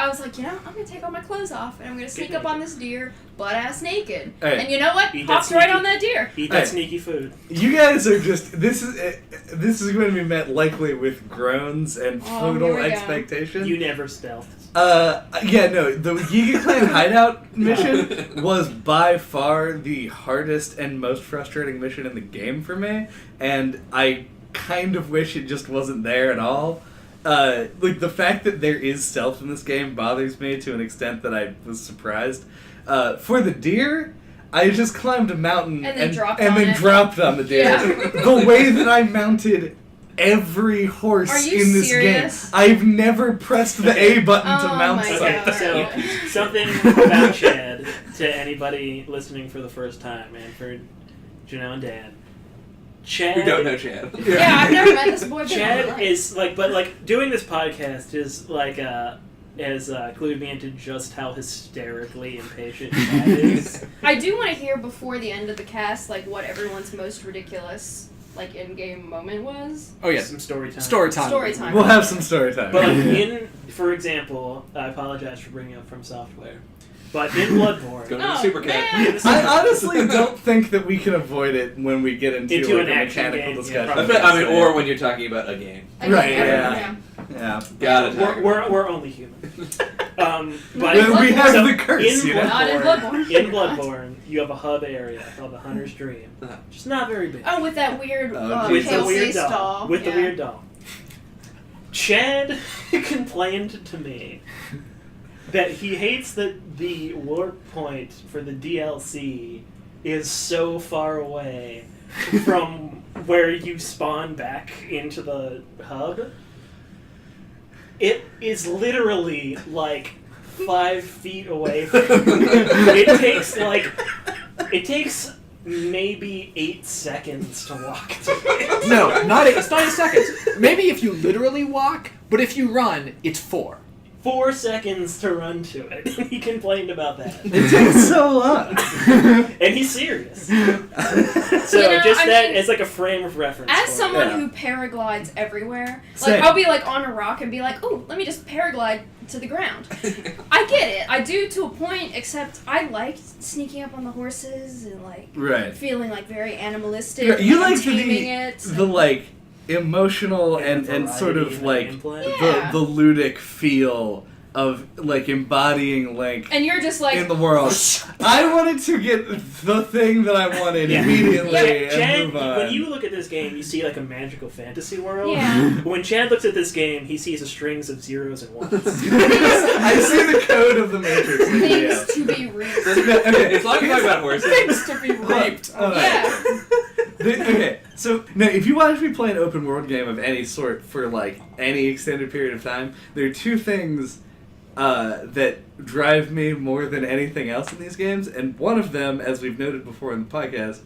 was up like, you know, I'm gonna take all my clothes off and I'm gonna sneak up on this deer, butt ass naked. Hey. And you know what? Eat that Hopped right sneaky- on that deer. Eat that Hey. sneaky food. You guys are just this is going to be met likely with groans and Oh, total here we go. expectation. You never stealth. Yeah, no, the Giga Clan hideout mission was by far the hardest and most frustrating mission in the game for me, and I kind of wish it just wasn't there at all. Like, the fact that there is stealth in this game bothers me to an extent that I was surprised. For the deer, I just climbed a mountain And then dropped and on then it. dropped on the deer. Yeah. The way that I mounted every horse Are you in this serious? game. I've never pressed the A button to Oh mount my something. God. So something about Chad to anybody listening for the first time, and for Janelle and Dan. Chad, We don't know Chad. Yeah, I've never met this boy. Chad is like, but like doing this podcast is like has clued me into just how hysterically impatient Chad is. I do want to hear before the end of the cast, like, what everyone's most ridiculous, like, in-game moment was. Oh yeah, Some story time. story time. Story time. We'll have some story time. But like for example, I apologize for bringing up From Software, but in Bloodborne, Go to the Oh, Super Cat. man. I honestly don't think that we can avoid it when we get into Into like, an a action mechanical game, discussion. yeah, I mean, or when you're talking about a game. Again, Right, yeah. Yeah. Gotta talk we're only human. But Well, we have so the curse, in you know? Not in Bloodborne. In Bloodborne, you have a hub area called the Hunter's Dream, which is not very big. Oh, with that weird With the With the pale weird face doll. doll. With the Yeah. weird doll. Chad complained to me that he hates that the warp point for the DLC is so far away from where you spawn back into the hub. It is literally like 5 feet away from it takes maybe 8 seconds to walk to it. No, it's not 8 seconds. Maybe if you literally walk, but if you run, it's 4. 4 seconds to run to it. He complained about that. It takes so long. And he's serious. So You know, just I that mean, as like a frame of reference. As for it. someone Yeah. who paraglides everywhere, Same. like I'll be like on a rock and be like, "Oh, let me just paraglide to the ground." I get it. I do to a point, except I liked sneaking up on the horses and like Right. feeling like very animalistic. Right, you and like taming it. the like emotional and variety sort in of the like gameplay. Yeah. the ludic feel of like embodying Link and you're just like, in the world. I wanted to get the thing that I wanted Yeah. immediately and Chad, move on. when you look at this game, you see like a magical fantasy world. yeah. When Chad looks at this game, he sees a strings of zeros and ones. I see the code of the Matrix. Things to be reaped. Okay, As long as you talk about horses. Things to be raped. Yeah. Okay, so now if you watch me play an open world game of any sort for like any extended period of time, there are two things that drive me more than anything else in these games, and one of them, as we've noted before in the podcast,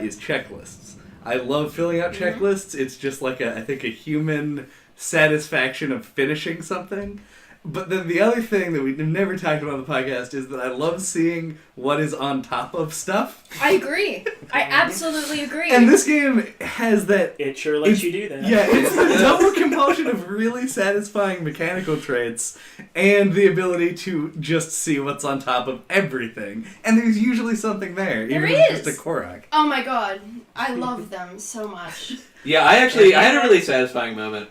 is checklists. I love filling out checklists. It's just like I think a human satisfaction of finishing something. But then the other thing that we've never talked about on the podcast is that I love seeing what is on top of stuff. I agree. I absolutely agree. And this game has that. It sure lets It's- you do that. Yeah, it's the double compulsion of really satisfying mechanical traits and the ability to just see what's on top of everything. And there's usually something there, even There if it's is. just a Korok. Oh my god, I love them so much. Yeah, I had a really satisfying moment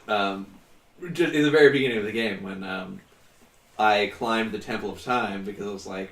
just in the very beginning of the game when I climbed the Temple of Time because I was like,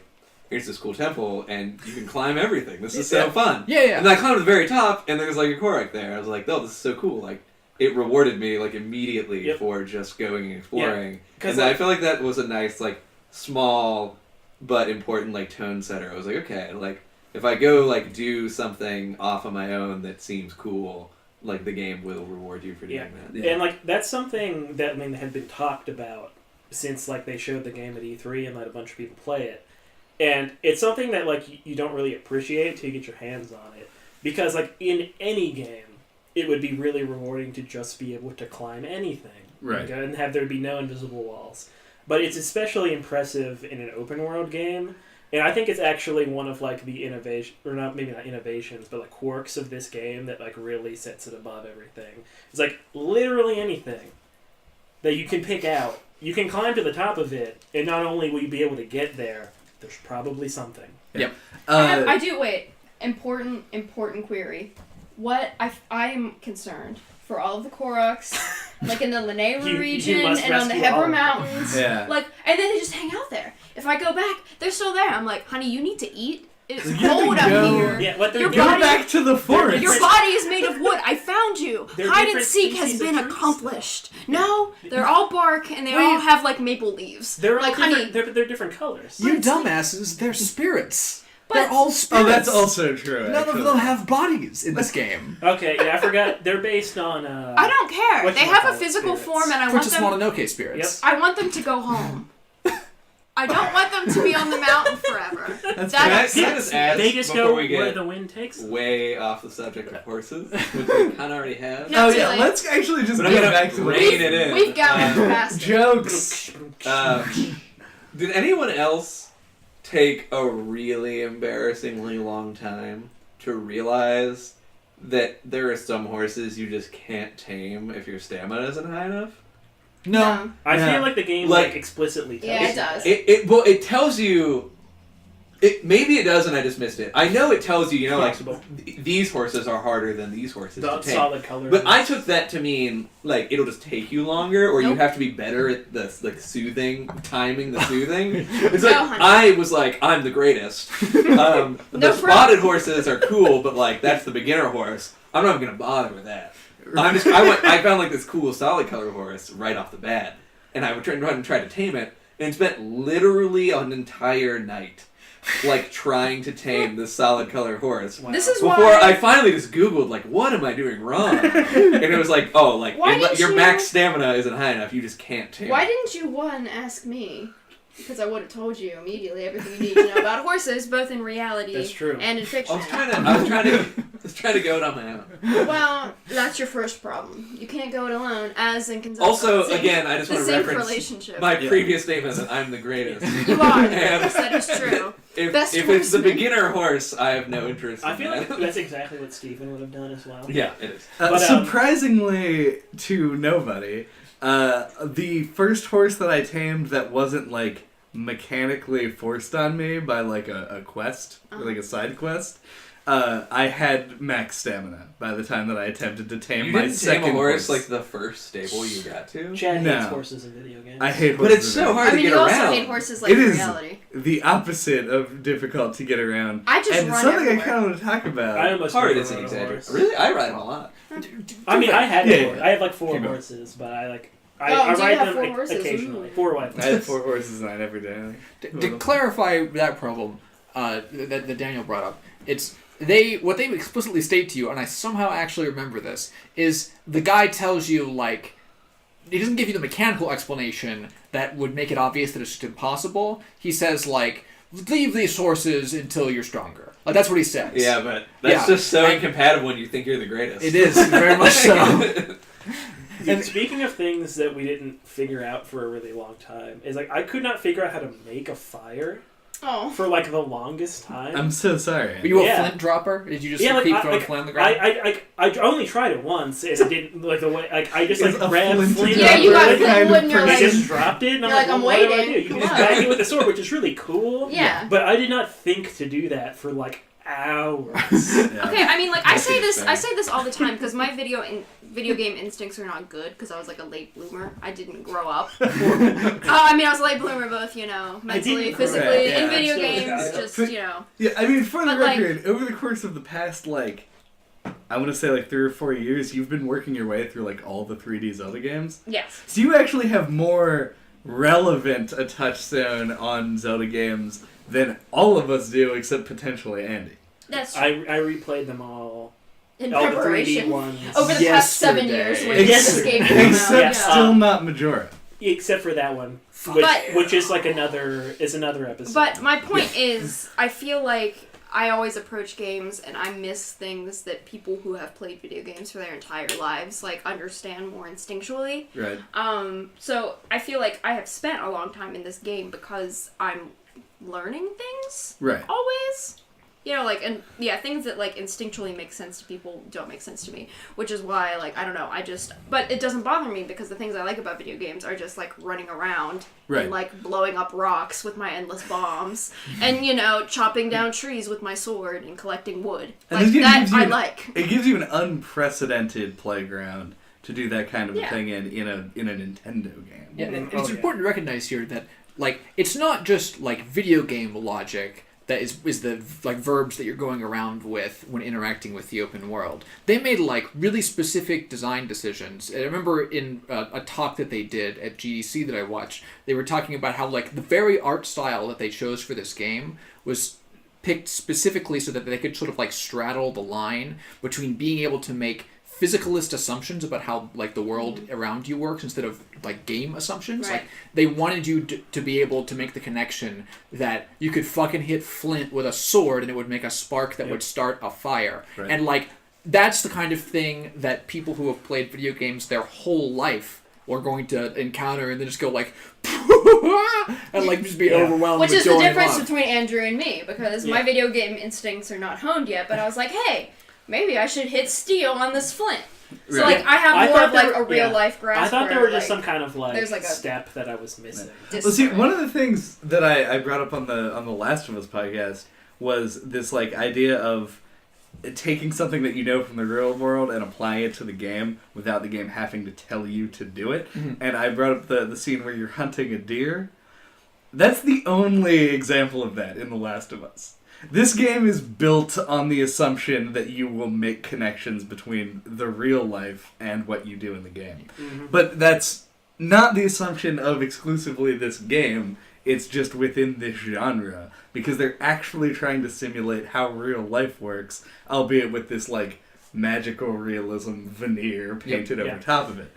here's this cool temple and you can climb everything. This is so fun. Yeah. And then I climbed to the very top and there's like a Korok there. I was like, oh, this is so cool. Like, it rewarded me like immediately Yep. for just going and exploring. 'Cause, And I like- feel like that was a nice, like, small but important like tone setter. I was like, okay, like if I go like do something off on my own that seems cool, like the game will reward you for doing that. Yeah. And like that's something that had been talked about since like they showed the game at E3 and let a bunch of people play it. And it's something that like you don't really appreciate until you get your hands on it. Because like in any game, it would be really rewarding to just be able to climb anything. Right. And have there be no invisible walls. But it's especially impressive in an open world game. And I think it's actually one of like the innovation, or maybe not innovations, but like quirks of this game that like really sets it above everything. It's like literally anything that you can pick out. You can climb to the top of it, and not only will you be able to get there, there's probably something. Yep. I do, wait. Important query. What I am concerned for all of the Koroks, like in the Lanayru region and on the Hebra Mountains. Yeah. Like, and then they just hang out there. If I go back, they're still there. I'm like, honey, you need to eat. It's You have cold to up go. here. Yeah, what they're Your doing. Go body- back to the forest. Your body is made of wood. I found you. They're Hide and different seek has species of been trees. accomplished. No, they're all bark and they all have like maple leaves. They're like, all honey, different. They're different colors. You it's like- dumbasses, they're spirits. But- They're all spirits. Oh, that's also true. None actually. of them have bodies in this game. Okay, yeah, I forgot. They're based on. I don't care. They have a physical spirits. form, and I want Princess them. Mononoke spirits. I want them to go home. I don't want them to be on the mountain forever. That's That Can I upsets just me. ask They just before go we where get the wind takes. way off the subject of horses, which we kind of already have? No, Oh too yeah, late. let's actually just But I'm get gonna back to rein it in. We've gotten past it. jokes. Did anyone else take a really embarrassingly long time to realize that there are some horses you just can't tame if your stamina isn't high enough? No. I Yeah. feel like the game Like- explicitly tells Yeah, you it does. It tells you. Maybe it does, and I just missed it. I know it tells you, Possible. these horses are harder than these horses The to tame. solid color. But I took that to mean like it'll just take you longer, or you Nope. have to be better at the timing the soothing. It's No, like honey. I was like I'm the greatest. The No spotted horses are cool, but like that's the beginner horse. I'm not even gonna bother with that. I found like this cool solid color horse right off the bat, and I would try to tame it, and spent literally an entire night. Like trying to tame this solid color horse. Wow. This is Before why I finally just Googled, like, what am I doing wrong? And it was like, oh, like, Why didn't your you- max stamina isn't high enough, you just can't tame Why it. didn't you ask me? Because I would have told you immediately everything you need to know about horses, both in reality That's true. and in I fiction. was trying to go it on my own. Well, that's your first problem. You can't go it alone, as in Gonzalo. Also, It's again, I just the want to same reference relationship. my Yeah. previous statement that I'm the greatest. You are. And Yes, that is true. Best if it's the horseman. beginner horse, I have no interest I in feel that. like that's exactly what Steven would have done as well. Yeah, it is. But, Surprisingly to nobody, the first horse that I tamed that wasn't like mechanically forced on me by like a quest, or like a side quest, I had max stamina by the time that I attempted to tame You my didn't second tame a horse like the first stable you got to? Chad No. hates horses in video games. I hate But horses. it's so hard I to mean, get you also around. hate horses like It in is reality. the opposite of difficult to get around. I just and run something everywhere. I kind of want to talk about. I almost Hard never is an rode a exaggeration. horse. Really? I ride them a lot. I mean, I had Yeah, a horse. yeah. I have like 4 Keep going. horses, but I Oh, I do you ride have them 4 horses? occasionally. Ooh. 4 white I had 4 horses and I never did. To clarify that problem that Daniel brought up, it's what they explicitly state to you, and I somehow actually remember this, is the guy tells you, like, he doesn't give you the mechanical explanation that would make it obvious that it's just impossible. He says, like, leave these horses until you're stronger. Like, that's what he says. Yeah, but that's Yeah. just so And- incompatible when you think you're the greatest. It is, very much so. And speaking of things that we didn't figure out for a really long time, is like I could not figure out how to make a fire Oh. for like the longest time. I'm so sorry. Were you a Yeah. flint dropper? Did you just Yeah, like, keep I- throwing like, flint on the ground? I only tried it once, and it didn't like the way. Like I just like It's a grabbed flint flint. Yeah, you got That flint kind of wood and you're I like, person. just dropped it, and I'm You're like, well, I'm what do I waiting. do? You can Come just on. bang it with a sword, which is really cool. yeah. But I did not think to do that for like hours. Yeah. Okay, I mean, like I That's say this interesting. all the time because my video game instincts are not good because I was like a late bloomer. I didn't grow up. I mean, I was a late bloomer, both mentally, didn't grow physically, up. in Yeah, video absolutely. games. Yeah. Just Yeah, I mean, for the But, like- record, over the course of the past, like, I want to say, like, 3 or 4 years, you've been working your way through, like, all the 3D Zelda games. yes. So you actually have more relevant a touchstone on Zelda games than all of us do, except potentially Andy. That's true. I replayed them all in Oh, the 3D preparation ones. over the past 7 Yesterday. years when Yes. this game came Except out. Yeah. still not Majora. Except for that one, But- which is like another episode. But my point is, I feel like I always approach games and I miss things that people who have played video games for their entire lives like understand more instinctually. Right. So I feel like I have spent a long time in this game because I'm learning things. Right. Always. You know, like, and yeah, things that like instinctually make sense to people don't make sense to me, which is why, like, I don't know, but it doesn't bother me because the things I like about video games are just like running around Right. and like blowing up rocks with my endless bombs and, you know, chopping down trees with my sword and collecting wood. And Like, this game that gives you I an- like. It gives you an unprecedented playground to do that kind of a Yeah. thing in a Nintendo game. Yeah, and Oh, it's yeah. important to recognize here that like it's not just like video game logic that is the like verbs that you're going around with when interacting with the open world. They made like really specific design decisions. I remember in a talk that they did at GDC that I watched, they were talking about how like the very art style that they chose for this game was picked specifically so that they could sort of like straddle the line between being able to make physicalist assumptions about how like the world around you works instead of like game assumptions. Right. Like they wanted you to be able to make the connection that you could fucking hit flint with a sword and it would make a spark that would start a fire. Right. And like that's the kind of thing that people who have played video games their whole life are going to encounter and then just go like and like just be Yeah. overwhelmed Which with is joy the and difference love. between Andrew and me, because my Yeah. video game instincts are not honed yet, but I was like, hey, maybe I should hit steel on this flint. So, Right. like, I have I more thought of, like, there a were- yeah. real-life grasp. I thought there where, were just like, some kind of like, there's, like, a step that I was missing. Well, see, disparate. one of the things that I brought up on the Last of Us podcast was this like idea of taking something that you know from the real world and applying it to the game without the game having to tell you to do it. And I brought up the scene where you're hunting a deer. That's the only example of that in The Last of Us. This game is built on the assumption that you will make connections between the real life and what you do in the game. But that's not the assumption of exclusively this game. It's just within this genre. Because they're actually trying to simulate how real life works, albeit with this, like, magical realism veneer painted over Yeah. top of it.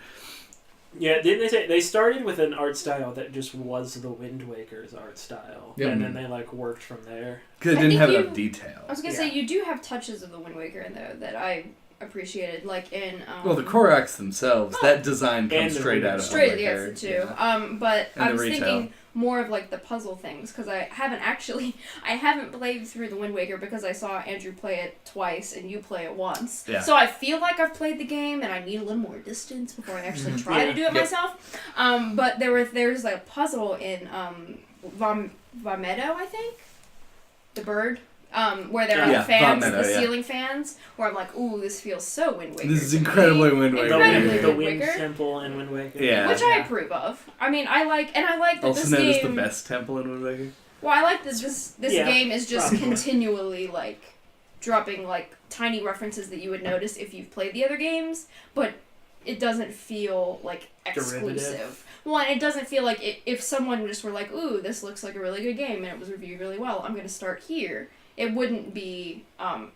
Yeah, didn't they say they started with an art style that just was the Wind Waker's art style, Yep. and then they like worked from there. Because it I didn't think have you- enough detail. I was gonna Yeah. say, you do have touches of the Wind Waker in there that I appreciated, like in... Well, the Koroks themselves, that design And comes the straight out of Straight, Wind yes, Waker. the two. But And I the was retail. thinking more of, like, the puzzle things, because I haven't played through the Wind Waker because I saw Andrew play it twice and you play it once. Yeah. So I feel like I've played the game and I need a little more distance before I actually try to do it Yep. myself. But there's like a puzzle in Vamedo, I think? The bird? Where there are Yeah, the fans, Vamedo, the yeah. ceiling fans, where I'm like, ooh, this feels so Wind Waker. This is to me. incredibly Wind Waker. Incredibly The Wind Wind Waker. Temple and Wind Waker. Yeah. Which I approve of. I mean, I like that Also this known game. as the best temple in Wind Waker. Well, I like this Yeah, game is just probably. continually like dropping like tiny references that you would notice if you've played the other games, but it doesn't feel like exclusive. Derivative. Well, and it doesn't feel like if someone just were like, "Ooh, this looks like a really good game," and it was reviewed really well, I'm going to start here. It wouldn't be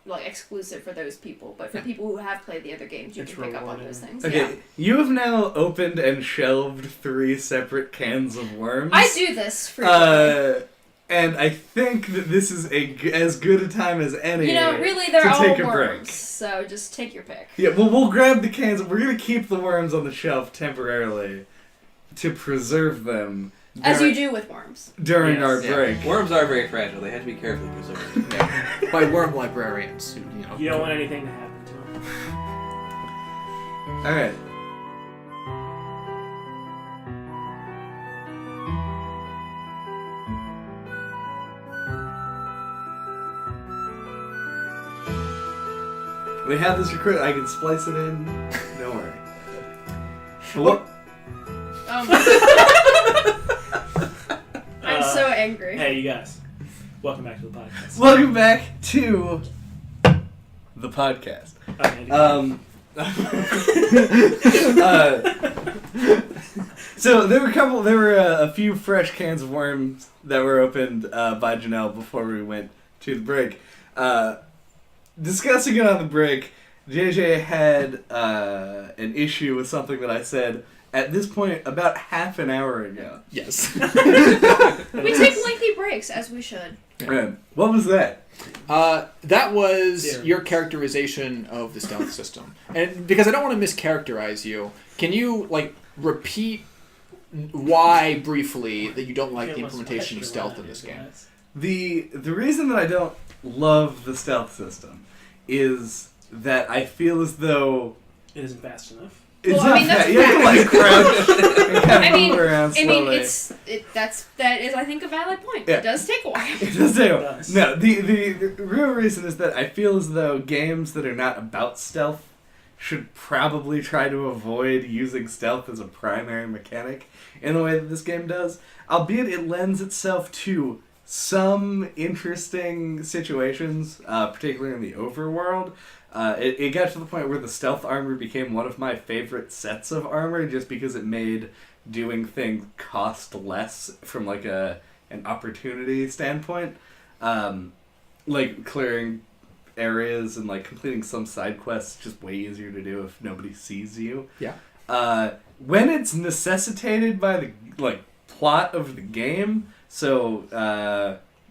like exclusive for those people, but for people who have played the other games, you It's can pick up on rewarding. those things. Okay, Yeah. you have now opened and shelved 3 separate cans of worms. I do this frequently. And I think that this is as good a time as any. You know, really, they're to all take a worms, break. so just take your pick. Yeah, well, we'll grab the cans. We're gonna keep the worms on the shelf temporarily to preserve them. As you do with worms. during Yes. our Yeah. break. Worms are very fragile. They have to be carefully preserved. By worm librarians who, You don't want anything to happen to them. All right. We have this recorded. I can splice it in. Don't worry. What? I'm so angry. Hey, you guys. Welcome back to the podcast. Welcome back to the podcast. Okay, So there were a few fresh cans of worms that were opened by Janelle before we went to the break. Discussing it on the break, JJ had an issue with something that I said at this point about half an hour ago. Yes. We take lengthy breaks, as we should. What was that? That was Yeah. your characterization of the stealth system. And because I don't want to mischaracterize you, can you like repeat why briefly that you don't like the implementation of stealth in this game? The reason that I don't love the stealth system is that I feel as though It isn't fast enough. it's Well, I not mean, that's fast. You have to like crouch and kind I of mean, move around slowly. that is I think a valid point. Yeah. It does take a while. It does do. It does. No, the real reason is that I feel as though games that are not about stealth should probably try to avoid using stealth as a primary mechanic in the way that this game does. Albeit it lends itself to some interesting situations, particularly in the overworld. It got to the point where the stealth armor became one of my favorite sets of armor just because it made doing things cost less from like an opportunity standpoint. Like clearing areas and like completing some side quests just way easier to do if nobody sees you. Yeah. When it's necessitated by the like plot of the game, so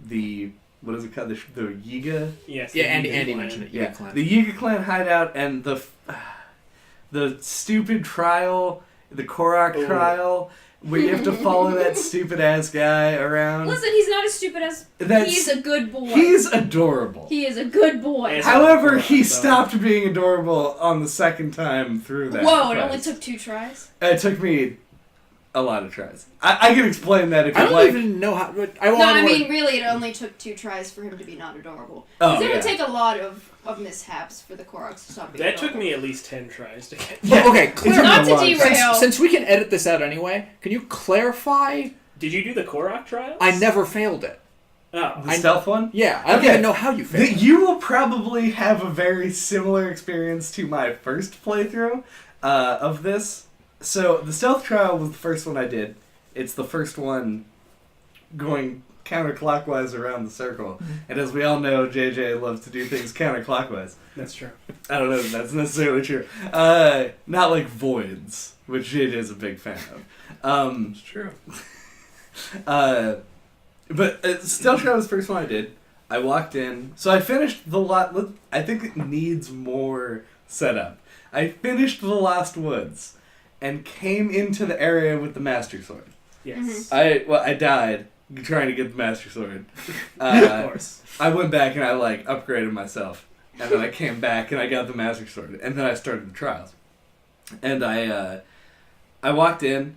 the what is it called? The Yiga. Yes. Yeah, the Andy Yiga mentioned it. Yeah, Clan. the Yiga clan hideout and the stupid trial, the Korok Ooh. trial, where you have to follow that stupid ass guy around. Listen, he's not as stupid as That's- he's a good boy. He's adorable. He is a good boy. Yes. However, he So- stopped being adorable on the second time through that. Whoa! It quest. only took 2 tries. It took me a lot of tries. I can explain that if I you don't like. even know how. But No, I mean really, it only took 2 tries for him to be not adorable. Oh, it would yeah. take a lot of mishaps for the Koroks to stop being That adorable. took me at least 10 tries to get. Yeah. Okay, It clear. took me Not a to long time. derail. Since we can edit this out anyway, can you clarify? Did you do the Korok trials? I never failed it. Oh. The stealth one? Yeah, I don't Okay. even know how you failed. You will probably have a very similar experience to my first playthrough of this. So, the stealth trial was the first one I did. It's the first one going counterclockwise around the circle. And as we all know, JJ loves to do things counterclockwise. That's true. I don't know if that's necessarily true. Not like voids, which JJ is a big fan of. It's true. But Stealth Trial was the first one I did. I walked in. So I finished the lot. I think it needs more setup. I finished the Lost Woods and came into the area with the Master Sword. Yes. I died trying to get the Master Sword. Of course. I went back and I like upgraded myself. And then I came back and I got the Master Sword. And then I started the trials. And I walked in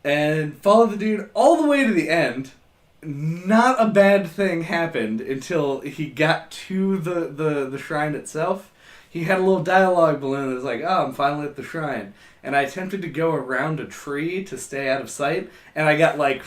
and followed the dude all the way to the end. Not a bad thing happened until he got to the shrine itself. He had a little dialogue balloon that was like, oh, I'm finally at the shrine. And I attempted to go around a tree to stay out of sight, and I got, like,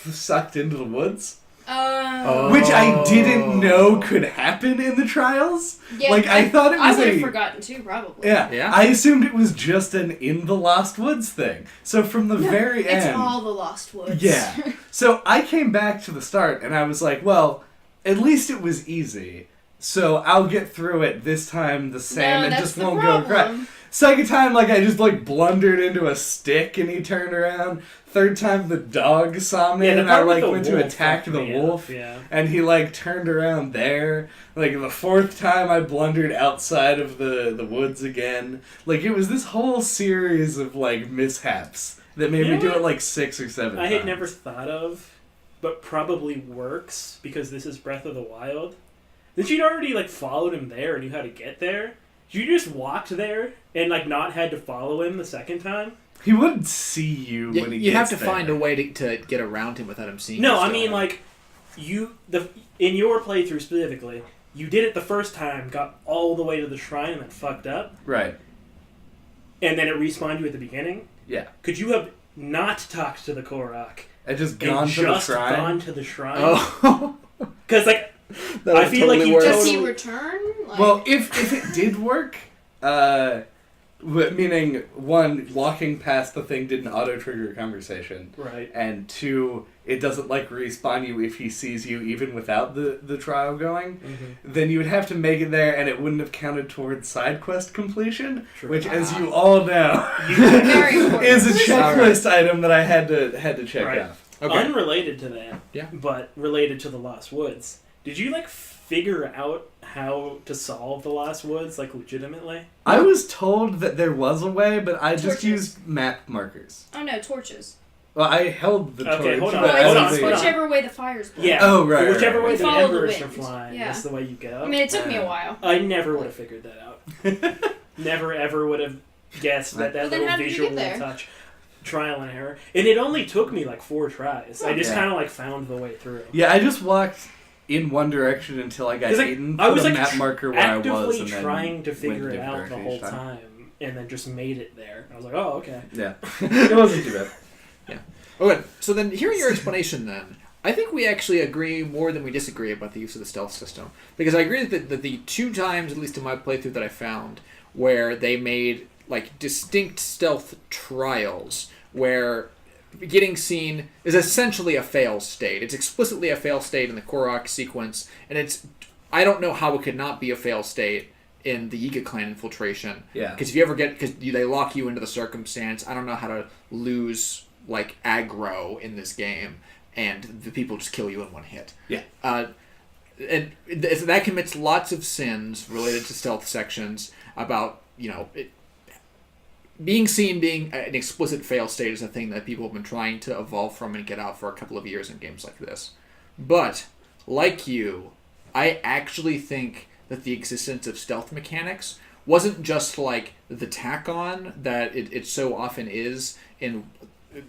sucked into the woods. Which I didn't know could happen in the trials. Yeah, like, I thought it was I would have forgotten too, probably. Yeah. I assumed it was just an in the Lost Woods thing. So from the very end... It's all the Lost Woods. Yeah. So I came back to the start, and I was like, well, at least it was easy. So I'll get through it this time the same No, and that's just the won't go crack. problem. Second time, like, I just, like, blundered into a stick and he turned around. Third time, the dog saw me Yeah, the and I, part with like, the went to wolf attack fucked the me up, wolf. yeah. And he, like, turned around there. Like, the fourth time, I blundered outside of the woods again. Like, it was this whole series of, like, mishaps that made You me know do what? it, like, 6 or 7 I times. had never thought of, but probably works because this is Breath of the Wild. That you'd already like followed him there and knew how to get there. You just walked there and like not had to follow him the second time. He wouldn't see you when he You gets have to there. find a way to get around him without him seeing you. No, I still. mean like in your playthrough specifically, you did it the first time, got all the way to the shrine and then fucked up, Right. and then it respawned you at the beginning. Yeah. Could you have not talked to the Korok I just gone and to the just shrine. gone to the shrine? Oh. Because like That I would feel like totally you work. Does he Totally. return? Like, Well, if it did work, Meaning, one, walking past the thing didn't auto-trigger a conversation. Right. And two, it doesn't, like, respawn you if he sees you even without the trial going. Mm-hmm. Then you would have to make it there, and it wouldn't have counted towards side quest completion, True. which, as you all know, Very important. is a checklist item that I had to check Right. off. Okay. Unrelated to that, Yeah. but related to the Lost Woods. Did you like figure out how to solve the Lost Woods like legitimately? I was told that there was a way, but I just Torches. used map markers. Oh no, torches. Well, I held the Okay, torch. hold on, but I hold don't on, think- hold on. Whichever way the fire's blowing. Yeah. Oh, right, Whichever right, way right. the Follow the embers are wind. flying, Yeah. that's the way you go. I mean, it took me a while. I never would have figured that out. Never ever would have guessed that Well, then little how did you visual get there? touch. Trial and error. And it only took me like 4 tries. I just Yeah. kind of like found the way through. Yeah, I just walked in one direction until I got 'Cause, like, eaten. I Put was a like map marker where I was, actively and then trying to went figure a it out different the direction whole each time. time, and then just made it there. I was like, oh, okay. Yeah, it wasn't too bad. Okay, so then hearing your explanation then, I think we actually agree more than we disagree about the use of the stealth system. Because I agree that the 2 times, at least in my playthrough that I found, where they made like distinct stealth trials, where getting seen is essentially a fail state. It's explicitly a fail state in the Korok sequence, and I don't know how it could not be a fail state in the Yiga clan infiltration. Yeah. Because if you ever they lock you into the circumstance, I don't know how to lose like aggro in this game, and the people just kill you in one hit. Yeah. So that commits lots of sins related to stealth sections about, being seen being an explicit fail state is a thing that people have been trying to evolve from and get out for a couple of years in games like this. But, like you, I actually think that the existence of stealth mechanics wasn't just like the tack-on that it so often is in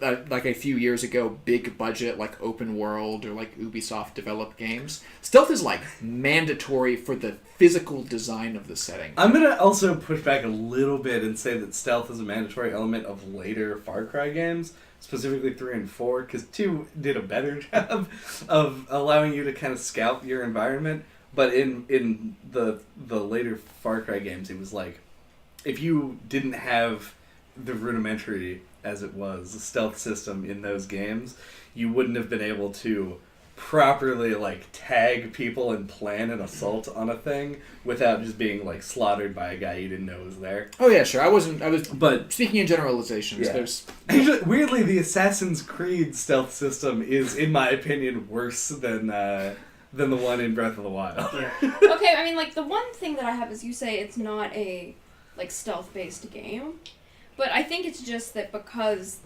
like a few years ago, big budget like open world or like Ubisoft developed games. Stealth is like mandatory for the physical design of the setting. I'm gonna also push back a little bit and say that stealth is a mandatory element of later Far Cry games, specifically 3 and 4, because 2 did a better job of allowing you to kind of scout your environment. But in the later Far Cry games, it was like, if you didn't have the rudimentary, as it was, the stealth system in those games, you wouldn't have been able to properly like tag people and plan an assault on a thing without just being like slaughtered by a guy you didn't know was there. Oh yeah, sure. I was But speaking in generalizations. Yeah. There's actually, weirdly, the Assassin's Creed stealth system is, in my opinion, worse than the one in Breath of the Wild. Yeah. Okay, I mean, like, the one thing that I have is you say it's not a, like, stealth-based game. But I think it's just that because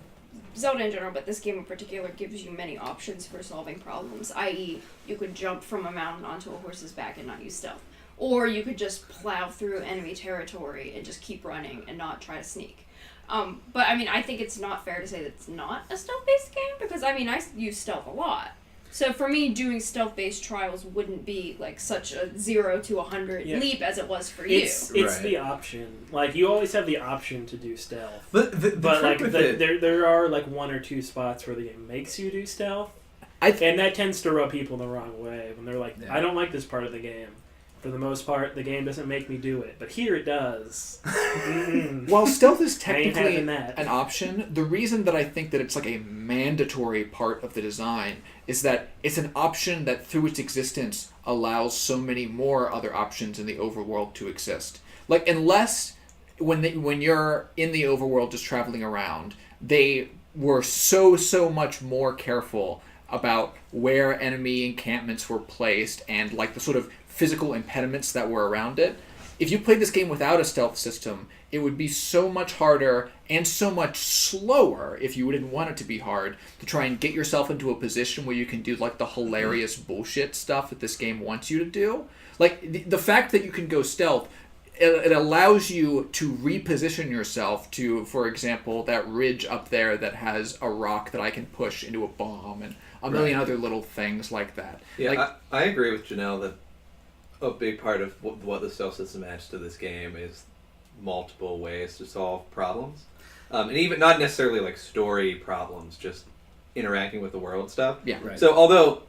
Zelda in general, but this game in particular, gives you many options for solving problems, i.e. you could jump from a mountain onto a horse's back and not use stealth. Or you could just plow through enemy territory and just keep running and not try to sneak. But, I mean, I think it's not fair to say that it's not a stealth-based game, because, I mean, I use stealth a lot. So for me, doing stealth-based trials wouldn't be like such a 0 to 100 leap as it was for you. It's Right. the option. Like, you always have the option to do stealth. But But like trick with it- there are like 1 or 2 spots where the game makes you do stealth, I and that tends to rub people the wrong way when they're like, Yeah. I don't like this part of the game. For the most part, the game doesn't make me do it, but here it does. Mm-mm. while stealth is I ain't technically having that. an option, the reason that I think that it's like a mandatory part of the design is that it's an option that through its existence allows so many more other options in the overworld to exist. Like, unless when you're in the overworld just traveling around, they were so much more careful about where enemy encampments were placed and like the sort of physical impediments that were around it. If you played this game without a stealth system, it would be so much harder and so much slower, if you didn't want it to be hard, to try and get yourself into a position where you can do like the hilarious bullshit stuff that this game wants you to do. Like, the fact that you can go stealth, it allows you to reposition yourself to, for example, that ridge up there that has a rock that I can push into a bomb and a million other little things like that. Yeah, Like, I agree with Janelle that a big part of what the stealth system adds to this game is multiple ways to solve problems. And even not necessarily like story problems, just interacting with the world stuff. yeah. Right. So although,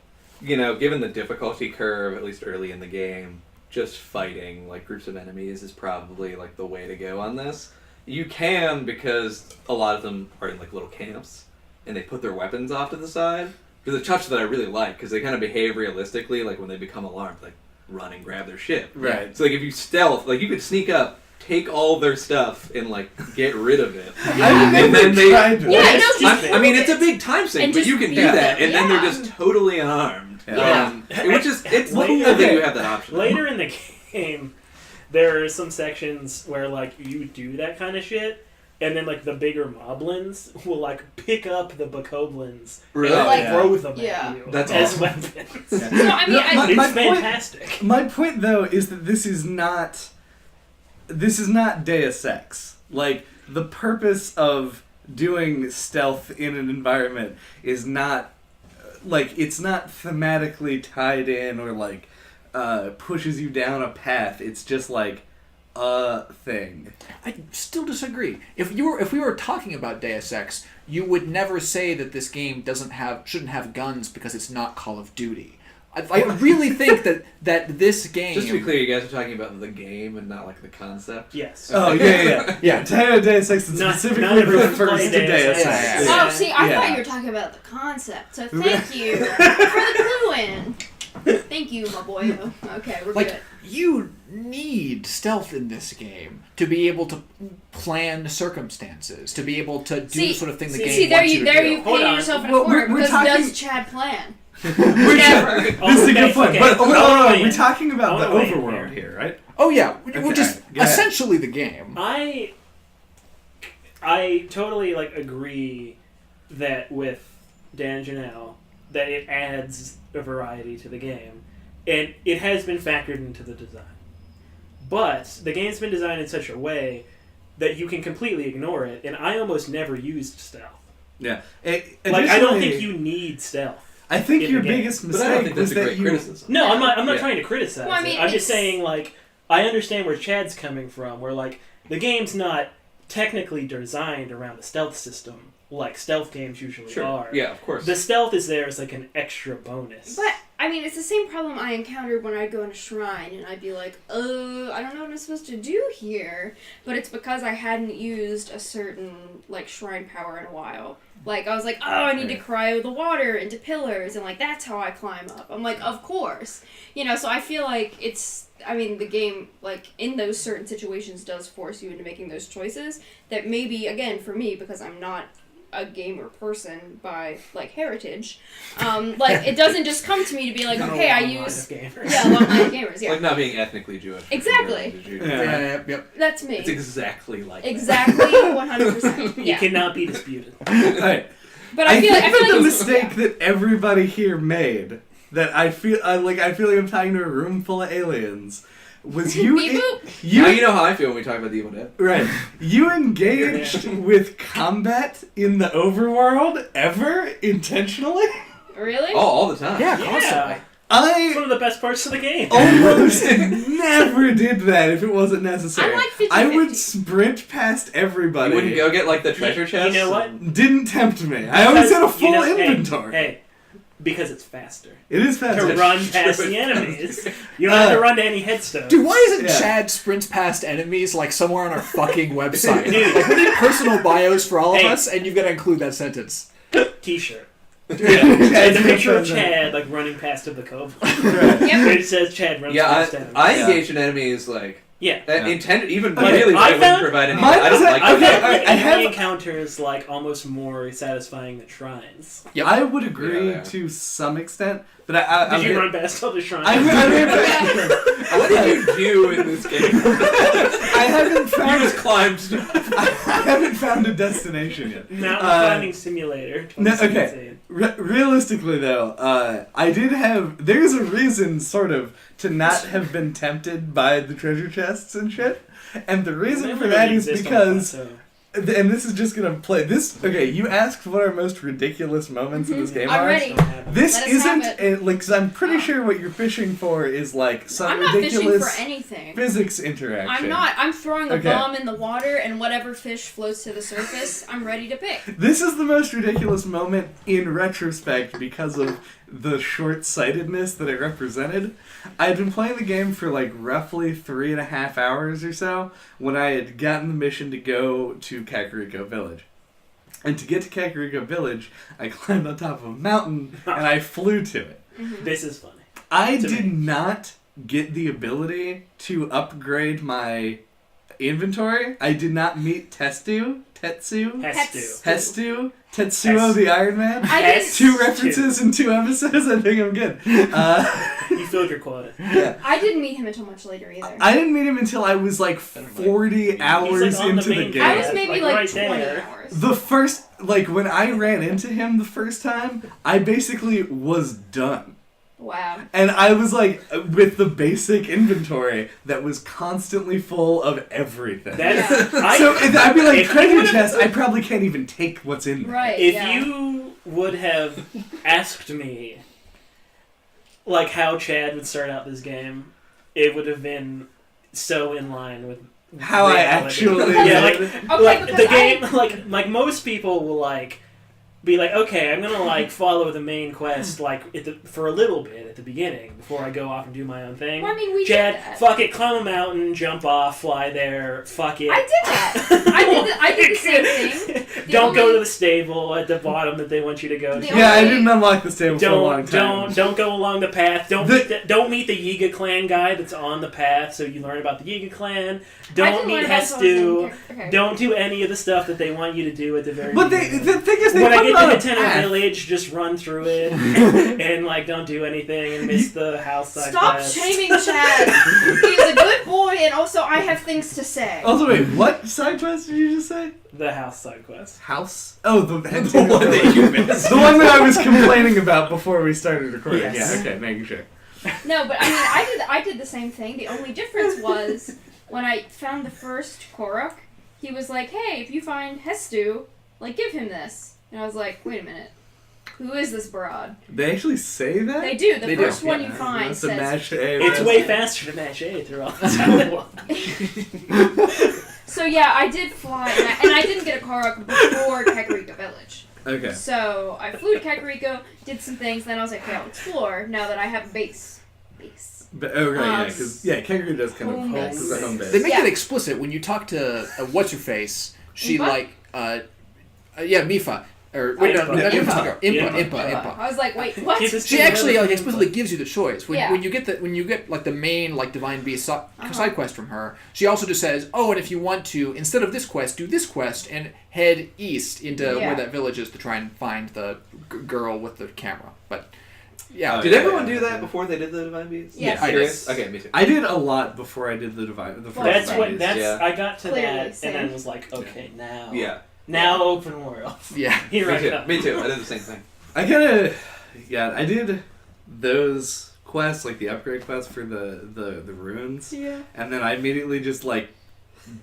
given the difficulty curve, at least early in the game, just fighting like groups of enemies is probably like the way to go on this. You can, because a lot of them are in like little camps, and they put their weapons off to the side. There's a touch that I really like, because they kind of behave realistically, like when they become alarmed, like run and grab their shit. Right. So like if you stealth, like you could sneak up, take all their stuff, and like get rid of it. I've And then they, tried to. Yeah, no, I mean, it's a big time sink, And but just you can do beat that, them, and then they're yeah. just totally unarmed. Yeah. Which is, it's cool Later- that you have that option. Later in the game, there are some sections where like you do that kind of shit, and then like the bigger moblins will like pick up the bokoblins Really? and Like, throw them yeah. at you That's as awesome. weapons. No, I mean, No, It's my point- fantastic. My point, though, is that this is not Deus Ex. Like, the purpose of doing stealth in an environment is not, like, it's not thematically tied in or, like, pushes you down a path. It's just, like, a thing. I still disagree. If we were talking about Deus Ex, you would never say that this game shouldn't have guns because it's not Call of Duty. I really think that this game. Just to be clear, you guys are talking about the game and not like the concept. Yes. Oh, yeah. Yeah. Talking about Deus Ex Not specifically everyone's refers playing to Deus Deus Ex. Ex. Yeah. Oh, see, I Yeah. thought you were talking about the concept, so thank you for the clue in. Thank you, my boyo. Okay, we're Like, good. you need stealth in this game to be able to plan circumstances, to be able to do the sort of thing the game See, there wants you, to there do. you Hold painted on. yourself in a Well, corner we're because talking- does Chad plan? We're Never. this is a good point. Okay. But hold on, we're We're talking about the wait overworld here, right? Oh yeah, Okay, which is go ahead. essentially the game. I totally like agree that with Dan Janelle that it adds a variety to the game, and it has been factored into the design. But the game's been designed in such a way that you can completely ignore it, and I almost never used stealth. Yeah. Like I don't think Additionally, you need stealth. I think in your the game. biggest But I don't mistake think was that's a that great you. criticism. No, I'm not Yeah. trying to criticize Well, I mean, it. I'm just it's- saying, like, I understand where Chad's coming from, where, like, the game's not technically designed around a stealth system like stealth games usually Sure. are. Yeah, of course. The stealth is there as, like, an extra bonus. But I mean, it's the same problem I encountered when I'd go in a shrine and I'd be like, I don't know what I'm supposed to do here. But it's because I hadn't used a certain, like, shrine power in a while. Like, I was like, I need to cryo the water into pillars, and, like, that's how I climb up. I'm like, of course. You know, so I feel like the game, like, in those certain situations does force you into making those choices that maybe, again, for me, because I'm not a gamer person by, like, heritage, like, it doesn't just come to me to be like, Not a okay, I long line use... of gamers. Yeah, a long line of gamers, yeah. Like not being ethnically Jewish. Exactly. Yeah. Yep. That's me. It's exactly like Exactly, 100%. You Yeah. cannot be disputed. Alright. But I feel think like that the it's... mistake that everybody here made, that I feel like I'm talking to a room full of aliens, was you. Beep boop. Now you know how I feel when we talk about the Evil Dead. Right. You engaged with combat in the overworld ever intentionally? Really? Oh, all the time. Yeah, Yeah. constantly. It's one I of the best parts of the game. almost never did that if it wasn't necessary. I'm like 50-50. I would sprint past everybody. You wouldn't go get like the treasure chest. You know what? Didn't tempt me. I always had a full inventory. Hey, because it's faster. It is To fast. run past the enemies. You don't have to run to any headstones. Dude, why isn't Yeah. Chad sprints past enemies like somewhere on our fucking website? Dude. Like, we need personal bios for all of Hey. us, and you've got to include that sentence. T-shirt. Yeah, It's a picture of Chad's Chad like running past the cove. Right. It says Chad runs Yeah, past enemies. I engage in enemies like Yeah. intended even Okay, really I I wouldn't found- provide any. Mine I was don't a- like I okay, that. found I enemy have- encounters like almost more satisfying than shrines. Yep. I would agree Yeah. to some extent, but I Did you run past all the shrines? What did you do in this game? I haven't You found just climbed. I haven't found a destination yet. Mountain Uh, climbing simulator. no, okay. 2017. Realistically, though, I did have. There's a reason, sort of, to not have been tempted by the treasure chests and shit. And the reason They for really that is exist on because plateau. and this is just gonna play this. Okay, you asked what our most ridiculous moments in this game I'm are. ready. This Let us isn't have it. like, cause I'm pretty sure what you're fishing for is like some I'm not fishing ridiculous for anything. physics interaction. I'm not. I'm throwing a Okay. bomb in the water, and whatever fish floats to the surface, I'm ready to pick. This is the most ridiculous moment in retrospect because of the short-sightedness that it represented. I'd been playing the game for like roughly 3.5 hours or so when I had gotten the mission to go to Kakariko Village. And to get to Kakariko Village, I climbed on top of a mountain and I flew to it. This is funny. I To did me. not get the ability to upgrade my inventory. I did not meet Tetsuo, Tetsuo, the Iron Man. I didn't. 2 references in 2 episodes. I think I'm good. You filled your quota. Yeah. I didn't meet him until much later either. I didn't meet him until I was like 40 hours on the into the main game. I was maybe like right 20 there. hours. The first, like, when I ran into him the first time, I basically was done. Wow. And I was like, with the basic inventory that was constantly full of everything. That's, Yeah. So I'd be like, if you treasure would've- chest, I probably can't even take what's in there. Right. If yeah. you would have asked me, like, how Chad would start out this game, it would have been so in line with How I reality. actually Yeah, like, did. Okay, like because the game, like most people will like be like, okay, I'm gonna like follow the main quest like for a little bit at the beginning before I go off and do my own thing. Well, I mean, we Chad, did that. fuck it, climb a mountain, jump off, fly there, fuck it. I did that. I did the same thing. The Don't go only- to the stable at the bottom that they want you to go The to. Yeah, I only- didn't unlock this table for a long time. Don't go along the path. Don't meet the Yiga clan guy that's on the path, so you learn about the Yiga clan. I Don't didn't meet learn about someone's Hestu. name. Okay. Don't do any of the stuff that they want you to do at the very But beginning. the thing is, they When I put it get on to a the Tenor path. Village, just run through it and like don't do anything and miss the house side Stop quest. shaming Chad. He's a good boy, and also I have things to say. Also, wait, what side quest did you just say? The house side quest. House? Oh, the one that you missed. The one that I was complaining about before we started recording. Yes. Yeah, okay, making sure. No, but I mean, I did the same thing. The only difference was when I found the first Korok, he was like, "Hey, if you find Hestu, like, give him this." And I was like, "Wait a minute, who is this broad?" They actually say that? They do. The They do, first one you Yeah, find that's a says. mash A. It's way faster to match A through all the So yeah, I did fly, and I didn't get a Korok before Kakariko Village. Okay. So I flew to Kakariko, did some things, then I was like, "Okay, I'll explore." Now that I have a base. But, okay, yeah, because Kangaroo does kind of home home base. the home base. They make Yeah. it explicit when you talk to what's her face. She Impa? like Mifa or wait no, Impa. not Impa. Impa. Impa. I was like, "Wait, what?" She actually like explicitly gives you the choice when Yeah. when you get like the main like divine beast side quest from her. She also just says, "Oh, and if you want to, instead of this quest, do this quest and head east into Yeah. where that village is to try and find the girl with the camera." But yeah, Did everyone do that before they did the Divine Beast? Yes. I Serious? did. Okay, me too. I did a lot before I did the Divine. The first That's Divine what. Beast. That's. Yeah. I got to Clearly, that same. and then was like, okay, now. Yeah, Now open world. yeah. Here me I too. come. Me too. I did the same thing. I kind of, yeah, I did those quests, like the upgrade quests for the runes, Yeah. and then I immediately just like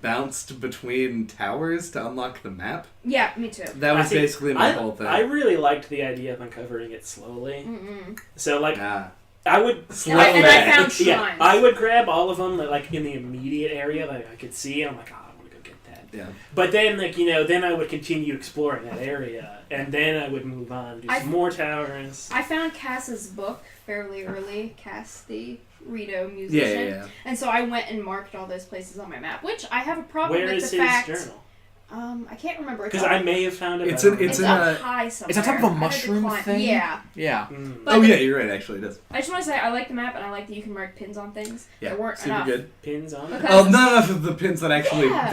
bounced between towers to unlock the map. Yeah, me too. That was I see- basically my whole thing. I really liked the idea of uncovering it slowly. Mm-mm. So like, Yeah. I would. Slow And I back. found shrines. Yeah, I would grab all of them like in the immediate area that I could see. And I'm like, oh, I want to go get that. Yeah. But then, like then I would continue exploring that area, and then I would move on, do some more towers. I found Cass's book fairly early. Cass, the Rito Yeah, musician. yeah, yeah. And so I went and marked all those places on my map, which I have a problem Where with is the his fact. journal? I can't remember. Because I may have found it. It's but I an- don't It's in know. up a- high somewhere. It's on top of a I had to mushroom climb- thing? Yeah. Yeah. Mm. But Oh the- yeah, you're right. Actually, it does. I just want to say I like the map and I like that you can mark pins on things. Yeah, There weren't super enough. good. Pins on it. Okay. Oh, not enough of the pins that actually Yeah.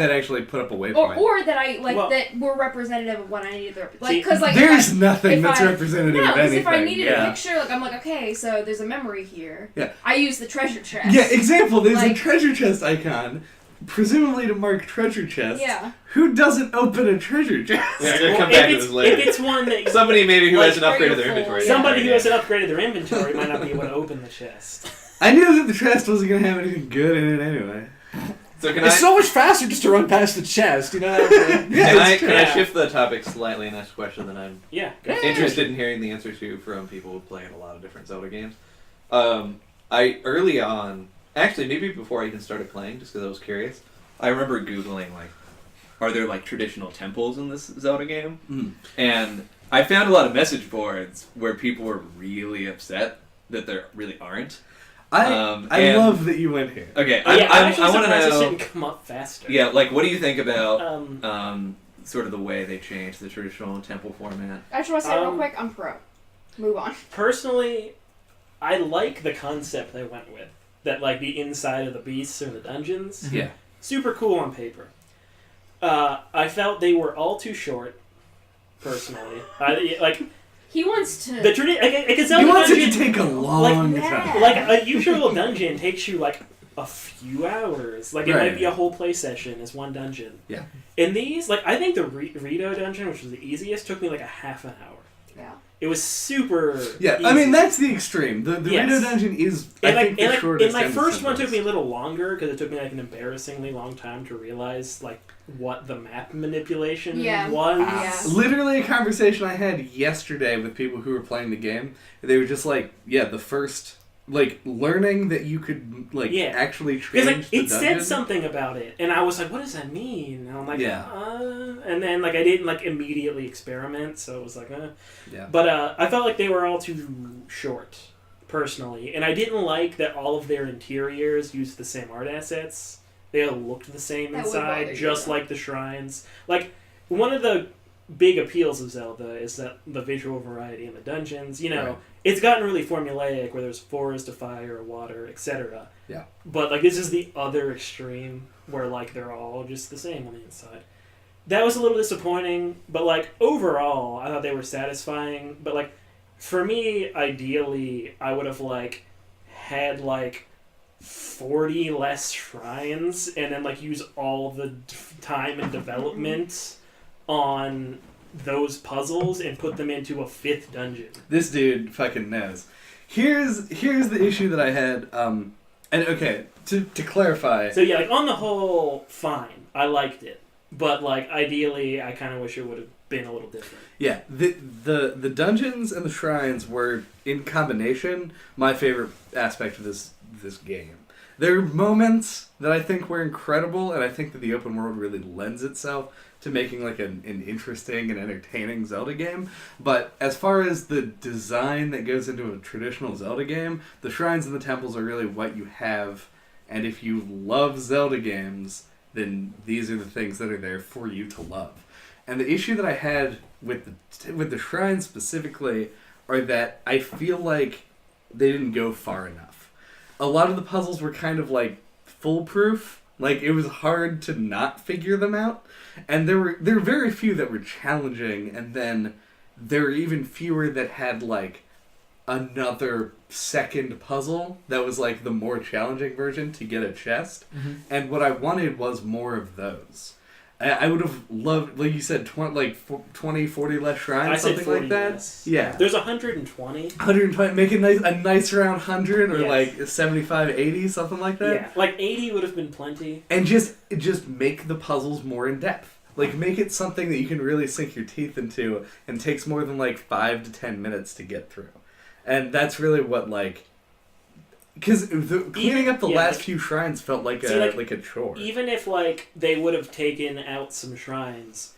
put up a Or, waypoint. or that I like Well- that were representative of what I needed. Like, See, because like There's if nothing if that's I- representative no, of because anything. if I needed yeah. a picture, like I'm like, okay, so there's a memory here. Yeah. I use the treasure chest. Yeah, example. There's a Like- treasure chest icon, presumably to mark treasure chests. Yeah. Who doesn't open a treasure chest? Yeah, I'm gonna Well, come back to if this it's, later. if it's one that Somebody maybe who Like, hasn't upgraded their full, inventory. yeah. somebody who hasn't upgraded their inventory might not be able to open the chest. I knew that the chest wasn't gonna have anything good in it anyway. So can It's I? so much faster just to run past the chest, you know? Can I Yeah. shift the topic slightly and ask a question that I'm Yeah. interested in hearing the answer to from people who play a lot of different Zelda games? I early on, actually maybe before I even started playing, just because I was curious, I remember Googling like, are there like traditional temples in this Zelda game? Mm. And I found a lot of message boards where people were really upset that there really aren't. I and- love that you went here. Okay, Oh, yeah, I'm I actually want to surprised this know. didn't come up faster. Yeah, like what do you think about Um, sort of the way they changed the traditional temple format? I just want to say real Um, quick, I'm pro. Move on. personally, I like the concept they went with. That, like, the inside of the beasts or the dungeons. Yeah. Super cool on paper. I felt they were all too short, personally. He wants to. The like a Zelda He wants it dungeon, to take a long time. like a usual dungeon takes you like a few hours. Like it Right. might be a whole play session as one dungeon. Yeah. In these, like I think the Rito dungeon, which was the easiest, took me like a half an hour. Yeah. It was super. Yeah, easy. I mean that's the extreme. The Yes. Rito dungeon is And I think the shortest. and my and the first one took me a simplest. little longer because it took me like an embarrassingly long time to realize like what the map manipulation Yeah. was. Yeah. Literally a conversation I had yesterday with people who were playing the game. They were just like, yeah, the first like learning that you could like Yeah. actually change Because like the it dungeon. said something about it, and I was like, "What does that mean?" And I'm like, Yeah. And then like I didn't like immediately experiment, so it was like, Yeah. But I felt like they were all too short, personally, and I didn't like that all of their interiors used the same art assets. They all looked the same That would bother inside, you, just though. like the shrines. Like one of the big appeals of Zelda is that the visual variety in the dungeons. You know, Right. it's gotten really formulaic, where there's forest, a fire, water, etc. Yeah. But like this is the other extreme where like they're all just the same on the inside. That was a little disappointing, but like overall, I thought they were satisfying. But like for me, ideally, I would have like had like 40 less shrines and then like use all the time and development on those puzzles and put them into a 5th dungeon. This dude fucking knows. Here's the issue that I had. And okay, to clarify. So yeah, like on the whole, fine. I liked it, but like ideally, I kind of wish it would have been a little different. Yeah, the dungeons and the shrines were in combination my favorite aspect of this game. There are moments that I think were incredible, and I think that the open world really lends itself to making like an interesting and entertaining Zelda game. But as far as the design that goes into a traditional Zelda game, the shrines and the temples are really what you have. And if you love Zelda games, then these are the things that are there for you to love. And the issue that I had with the shrines specifically are that I feel like they didn't go far enough. A lot of the puzzles were kind of like foolproof. Like it was hard to not figure them out. And there were very few that were challenging, and then there were even fewer that had like another second puzzle that was like the more challenging version to get a chest. Mm-hmm. And what I wanted was more of those. I would have loved, like you said, 20, 40 less shrines, I said something 40 like that. less. Yeah. There's 120. 120, make a nice round 100 or Yes. like 75, 80, something like that. Yeah, like 80 would have been plenty. And just make the puzzles more in depth. Like make it something that you can really sink your teeth into and takes more than like 5 to 10 minutes to get through. And that's really what like, because cleaning up the last few shrines felt like a chore. Even if like they would have taken out some shrines,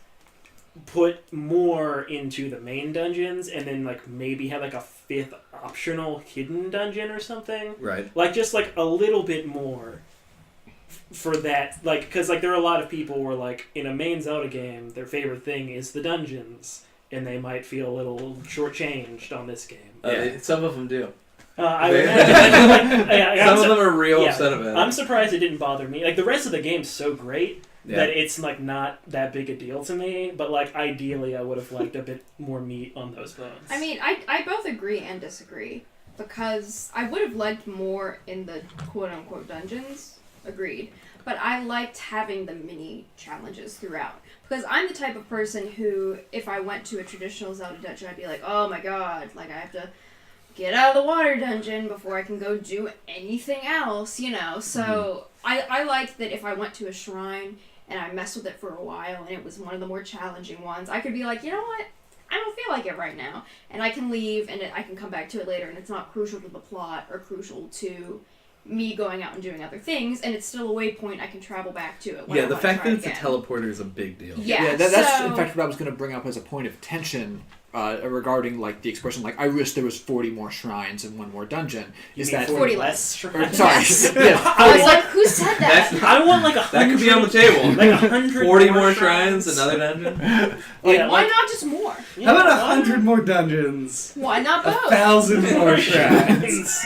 put more into the main dungeons, and then like maybe have like a 5th optional hidden dungeon or something. Right. Like just like a little bit more for that, like because like there are a lot of people where like in a main Zelda game their favorite thing is the dungeons, and they might feel a little shortchanged on this game. Some of them do. I would imagine, Some of them are real yeah, upset about it. I'm surprised it didn't bother me. Like the rest of the game's so great Yeah. that it's like not that big a deal to me. But like ideally, I would have liked a bit more meat on those bones. I mean, I both agree and disagree, because I would have liked more in the quote-unquote dungeons, agreed, but I liked having the mini challenges throughout, because I'm the type of person who, if I went to a traditional Zelda dungeon, I'd be like, oh my god, like I have to get out of the water dungeon before I can go do anything else, you know. So I liked that if I went to a shrine and I messed with it for a while and it was one of the more challenging ones, I could be like, you know what? I don't feel like it right now. And I can leave and I can come back to it later, and it's not crucial to the plot or crucial to me going out and doing other things, and it's still a waypoint I can travel back to it when I the want fact to that try it's again. a teleporter is a big deal. Yeah, that's so- in fact what I was going to bring up as a point of tension regarding like the expression like I wish there was 40 more shrines and one more dungeon. You Is mean that 40 less or, shrines? sorry? Yes. Yeah, I was like, who said that? I want like 100. That could be on the table. Like 100 40 more shrines, another dungeon. Yeah, Why like, not just more? How about why 100 more dungeons? Why not both? 1,000 more shrines.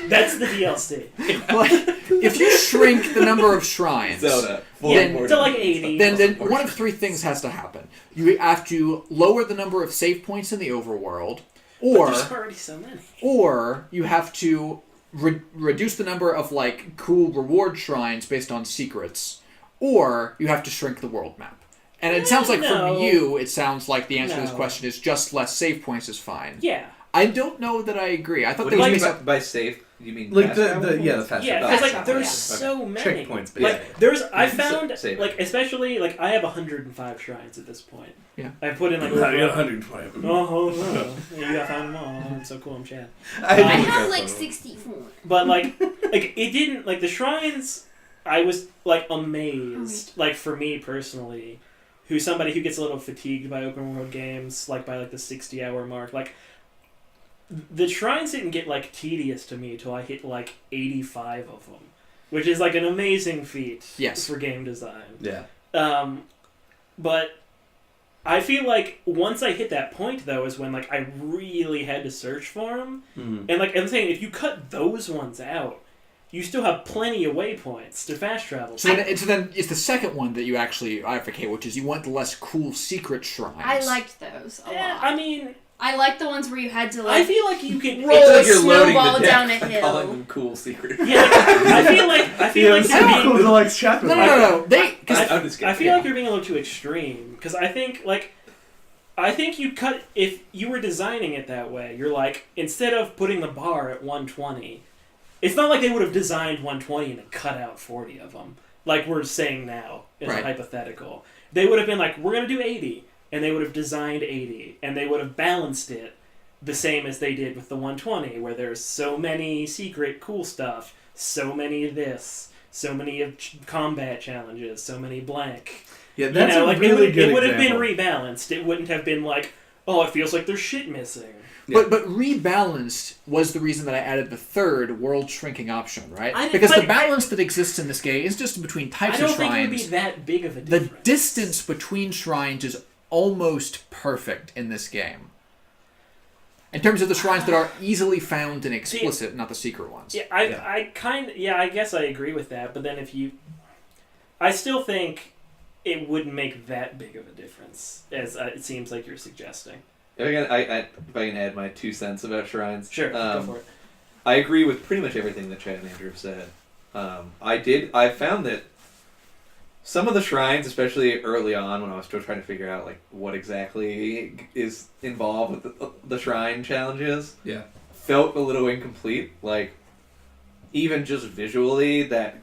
That's the DLC. like, if you shrink the number of shrines, Zelda. Yeah, to like 80. then one of three things has to happen. You have to lower the number of save points in the overworld, But there's already so many. or you have to reduce the number of like cool reward shrines based on secrets, or you have to shrink the world map. And it sounds like No. from you, it sounds like the answer to this No. question is just less save points is fine. Yeah. I don't know that I agree. I thought What there do you was mean by safe? You mean Like fast the travel? the fast Yeah, travel. because like Fast there's travel, so many. Checkpoints, but like yeah. there's I So- found save like it. especially like I have 105 shrines at this point. Yeah. I've put in like 120 of them. oh, you got found them all. That's so cool. I'm Chad. I I have like 64. But like it didn't like the shrines. I was like amazed. Like for me personally, who's somebody who gets a little fatigued by open world games, like by like the 60-hour mark, like. The shrines didn't get like tedious to me till I hit like 85 of them, which is like an amazing feat Yes. for game design. Yeah. But I feel like once I hit that point though is when like I really had to search for them, and like I'm saying if you cut those ones out, you still have plenty of waypoints to fast travel. So then it's the second one that you actually advocate, which is you want the less cool secret shrines. I liked those a lot. I mean, I liked the ones where you had to I like feel like you can roll It's a like you're loading snowball the deck down a by calling hill. them cool secret. Yeah, I feel like It's you're so being cool to like chat with No. I'm just kidding. I feel like you're being a little too extreme because I think you cut if you were designing it that way. You're like instead of putting the bar at 120, it's not like they would have designed 120 and then cut out 40 of them. Like we're saying now as a Right. hypothetical, they would have been like we're gonna do 80, and they would have designed 80, and they would have balanced it the same as they did with the 120, where there's so many secret cool stuff, so many of this. So many of combat challenges, so many blank. Yeah, that's like a really good it would have been example. rebalanced. It wouldn't have been like, oh, it feels like there's shit missing. Yeah. But rebalanced was the reason that I added the third world shrinking option, right? I didn't- Because but the balance that exists in this game is just between types I don't of think shrines. it would be that big of a The difference. distance between shrines is almost perfect in this game. In terms of the shrines that are easily found and explicit, not the secret ones. Yeah, I guess I agree with that. But then I still think it wouldn't make that big of a difference, as it seems like you're suggesting. If I can add my 2 cents about shrines. Sure, go for it. I agree with pretty much everything that Chad and Andrew have said. I found that some of the shrines, especially early on when I was still trying to figure out like what exactly is involved with the shrine challenges, Yeah. felt a little incomplete. Like even just visually, that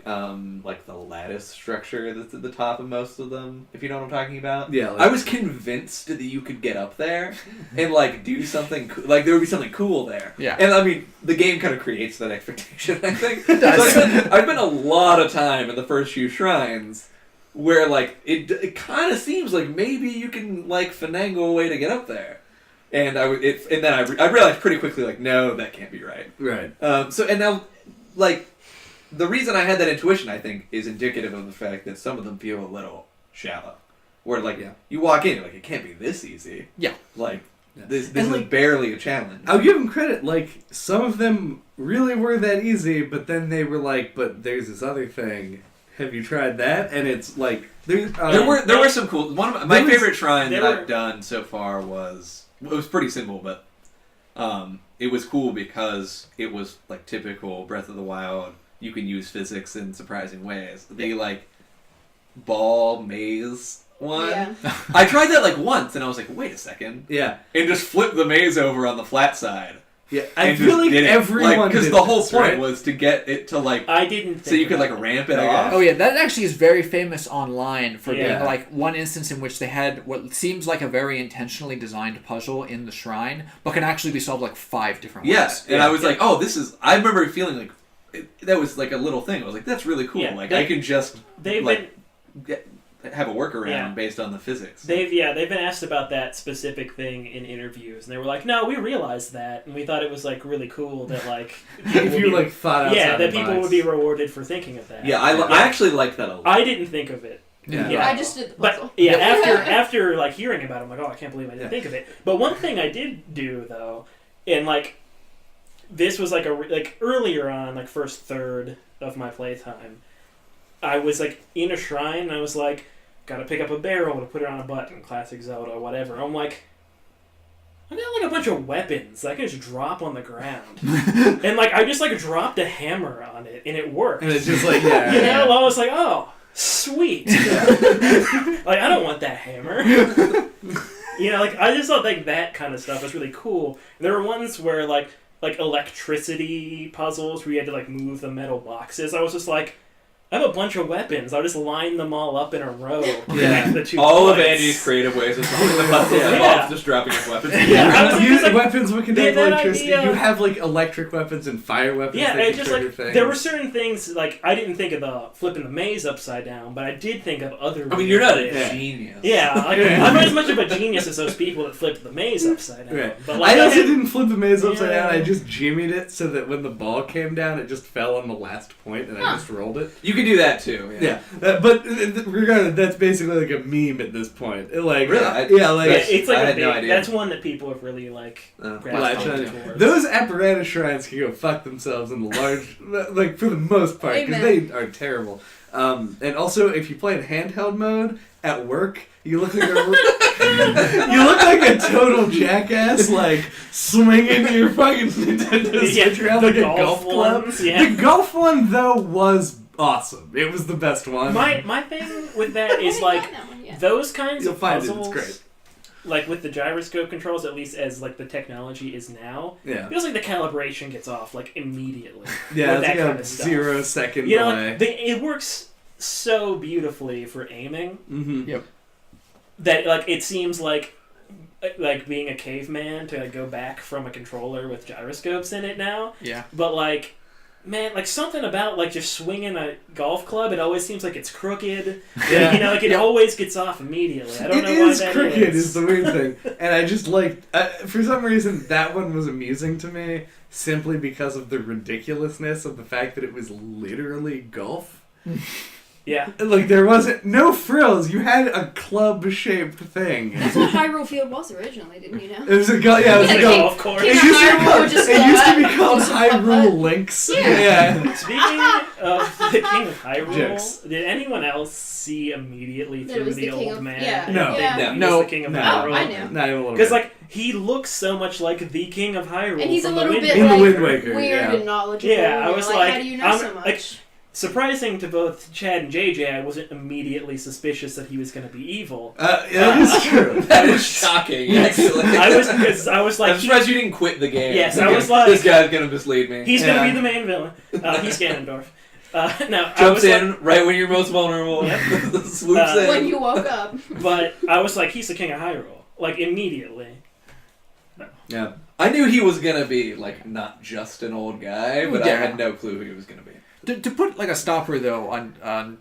like the lattice structure that's at the top of most of them, if you know what I'm talking about. Yeah, like- I was convinced that you could get up there and like do something like there would be something cool there. Yeah. And I mean, the game kind of creates that expectation, I think. It does. So I've been a lot of time in the first few shrines where like it kind of seems like maybe you can like finagle a way to get up there. And I realized pretty quickly like no, that can't be right. Right. And now, like, the reason I had that intuition, I think, is indicative of the fact that some of them feel a little shallow. Where, like, Yeah. you walk in, you're like, it can't be this easy. Yeah. Like, Yeah. this And, is like, barely a challenge. I'll give them credit. Like, some of them really were that easy, but then they were like, but there's this other thing. Have you tried that? And it's like, There were some cool... One of my there was- favorite shrine that there were- I've done so far was... It was pretty simple, but it was cool because it was, like, typical Breath of the Wild. You can use physics in surprising ways. The, like, ball maze one. Yeah. I tried that, like, once, and I was like, wait a second. Yeah. And just flip the maze over on the flat side. Yeah, I and feel just like did it. everyone because did the whole this, point right? was to get it to like I didn't think so you could about like ramp it Okay. off. Oh yeah, that actually is very famous online for Yeah. being like one instance in which they had what seems like a very intentionally designed puzzle in the shrine, but can actually be solved like 5 different ways. Yes, and I was like, oh, this is. I remember feeling like that was like a little thing. I was like, that's really cool. Yeah, like I can just They've like been have a workaround Yeah. based on the physics. they've been asked about that specific thing in interviews, and they were like, no, we realized that, and we thought it was like really cool that like people If would you be- like thought outside yeah, that the people box. would be rewarded for thinking of that. yeah, I actually like that a lot. I didn't think of it. Yeah. Yeah. I just did the puzzle. But yeah, after like hearing about it, I'm like, oh, I can't believe I didn't Yeah. think of it. But one thing I did do though, and like this was like earlier on, like first third of my playtime, I was like in a shrine. And I was like, gotta pick up a barrel to put it on a button, classic Zelda, or whatever. I'm like, I got like a bunch of weapons that I can just drop on the ground, and like I just like dropped a hammer on it, and it worked. And it's just like, yeah. You know, I was like, oh, sweet. Like, I don't want that hammer. You know, like, I just thought, like, that kind of stuff was really cool. There were ones where, like electricity puzzles where you had to, like, move the metal boxes. I was just like, I have a bunch of weapons. I'll just line them all up in a row. Yeah. The 2 All of points. Andy's creative ways of solving the puzzles Yeah. involves just dropping his weapons. Yeah. I was like, Use it's like- weapons with conductive that electricity. idea- You have like electric weapons and fire weapons. Yeah, that it can just trigger like things. there were certain things like I didn't think of the flipping the maze upside down, but I did think of other. I mean, you're not a ways. genius. Yeah, like, I'm not as much of a genius as those people that flipped the maze upside down. Right. But like, I also had- didn't flip the maze upside Yeah. down. I just jimmied it so that when the ball came down, it just fell on the last point, and I just rolled it. You could do that too. Yeah, but regardless, that's basically like a meme at this point. Like, Really? yeah, like Yeah, it's like I a had no big, idea. that's one that people have really like latch gravitated on. towards. Those apparatus shrines can go fuck themselves in the large, like for the most part, because Amen. they are terrible. And also, if you play in handheld mode at work, you look like you look like a total jackass, like swinging your fucking Nintendo Switch around like a golf club. ones, yeah. The golf one though was awesome. It was the best one. My thing with that is like those kinds You'll of find it. puzzles. It's great. Like with the gyroscope controls, at least as like the technology is now, Yeah. it feels like the calibration gets off like immediately. Yeah, with it's that like kind a of stuff. 0 second You know, delay. like, it works so beautifully for aiming Mm-hmm. that like it seems like being a caveman to like, go back from a controller with gyroscopes in it now. Yeah. But like, man, like something about like just swinging a golf club, it always seems like it's crooked. Yeah. You know, like it always gets off immediately. I don't know why that crooked is. the weird thing. And I just like, for some reason, that one was amusing to me simply because of the ridiculousness of the fact that it was literally golf. Yeah. Like, there wasn't, no frills. You had a club-shaped thing. That's what Hyrule Field was originally, didn't you know? It was a golf, yeah, it was It's a a golf. golf course. It King used, to be Hyrule called, would just it go used to be out, called just putt Hyrule Links. Yeah. Speaking of the King of Hyrule, Jokes. did anyone else see immediately That it through was the the king old of- man? yeah. and No. think Yeah. that he No. was the King of No. Hyrule? Oh, I know. Not even a little Because bit. like he looks so much like the King of Hyrule. And he's a from little the bit In the like Wind Waker, weird yeah. and knowledgeable. Yeah, I and was you're like, how do you know I'm- so much? like, surprising to both Chad and JJ, I wasn't immediately suspicious that he was going to be evil. Yeah, that is true. That is shocking, actually. I was because I was like, I'm surprised you didn't quit the game. Yes, I was like- this guy's gonna mislead me. he's going Yeah. to be the main villain. He's Ganondorf. No, I Jumps was in like, right when you're most vulnerable. Yep. Swoops in. when you woke up. but I was like, he's the King of Hyrule, like immediately. Yeah. I knew he was gonna be like not just an old guy, but I Yeah. had no clue who he was gonna be. To put like a stopper though on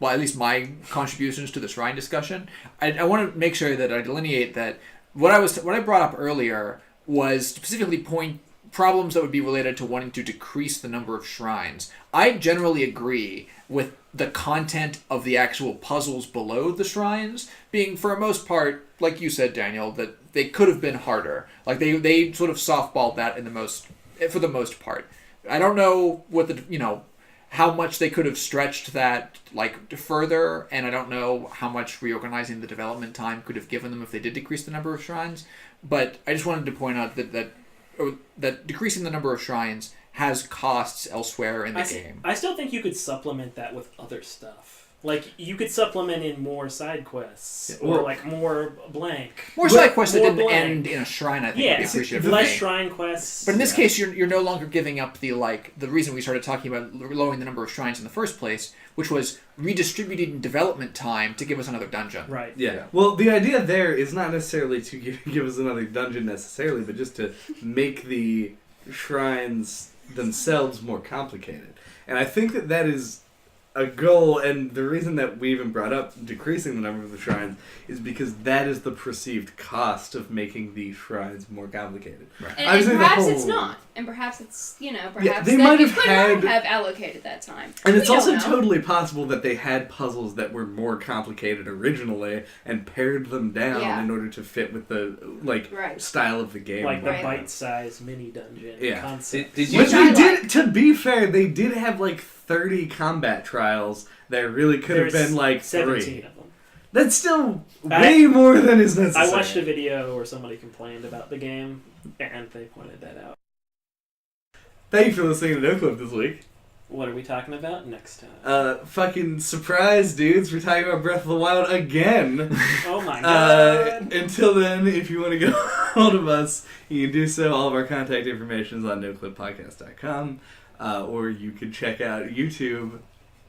well, at least my contributions to the shrine discussion, I want to make sure that I delineate that what I brought up earlier was specifically point problems that would be related to wanting to decrease the number of shrines. I generally agree with the content of the actual puzzles below the shrines being, for the most part, like you said, Daniel, that they could have been harder. Like they sort of softballed that for the most part. I don't know what how much they could have stretched that like further, and I don't know how much reorganizing the development time could have given them if they did decrease the number of shrines. But I just wanted to point out that decreasing the number of shrines has costs elsewhere in the game. I still think you could supplement that with other stuff. Like, you could supplement in more side quests, Yeah, or well- like more blank. More side quests that more didn't blank. end in a shrine, I think, Yeah, would be appreciated. less for me. shrine quests. But in this case, you're no longer giving up the reason we started talking about lowering the number of shrines in the first place, which was redistributing development time to give us another dungeon. Right. Yeah. Well, the idea there is not necessarily to give us another dungeon necessarily, but just to make the shrines themselves more complicated. And I think that is a goal, and the reason that we even brought up decreasing the number of the shrines is because that is the perceived cost of making the shrines more complicated. Right. And Obviously, the perhaps whole- it's not. And perhaps it's, perhaps Yeah, they that might you have could had- not have allocated that time. And it's We also don't know. totally possible that they had puzzles that were more complicated originally and pared them down Yeah. in order to fit with the Right. style of the game. Like the Right. bite-sized mini dungeon Yeah. concept. Did you Which Which I they did, like. to be fair, they did have 30 combat trials that really could have There's been 17 3. of them. That's still way more than is necessary. I watched a video where somebody complained about the game, and they pointed that out. Thank you for listening to NoClip this week. What are we talking about next time? Fucking surprise, dudes. We're talking about Breath of the Wild again. Oh my god! Until then, if you want to get a hold of us, you can do so. All of our contact information is on noclippodcast.com. Or you could check out YouTube,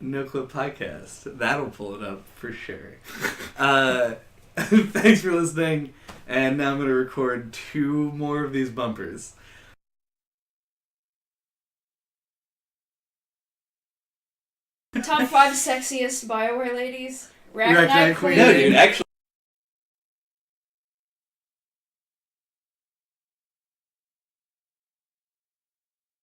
NoClip Podcast. That'll pull it up for sure. Thanks for listening. And now I'm going to record 2 more of these bumpers. Top 5 sexiest Bioware ladies. Ragnarok Ragnarok Queen. Queen. No, dude, actually.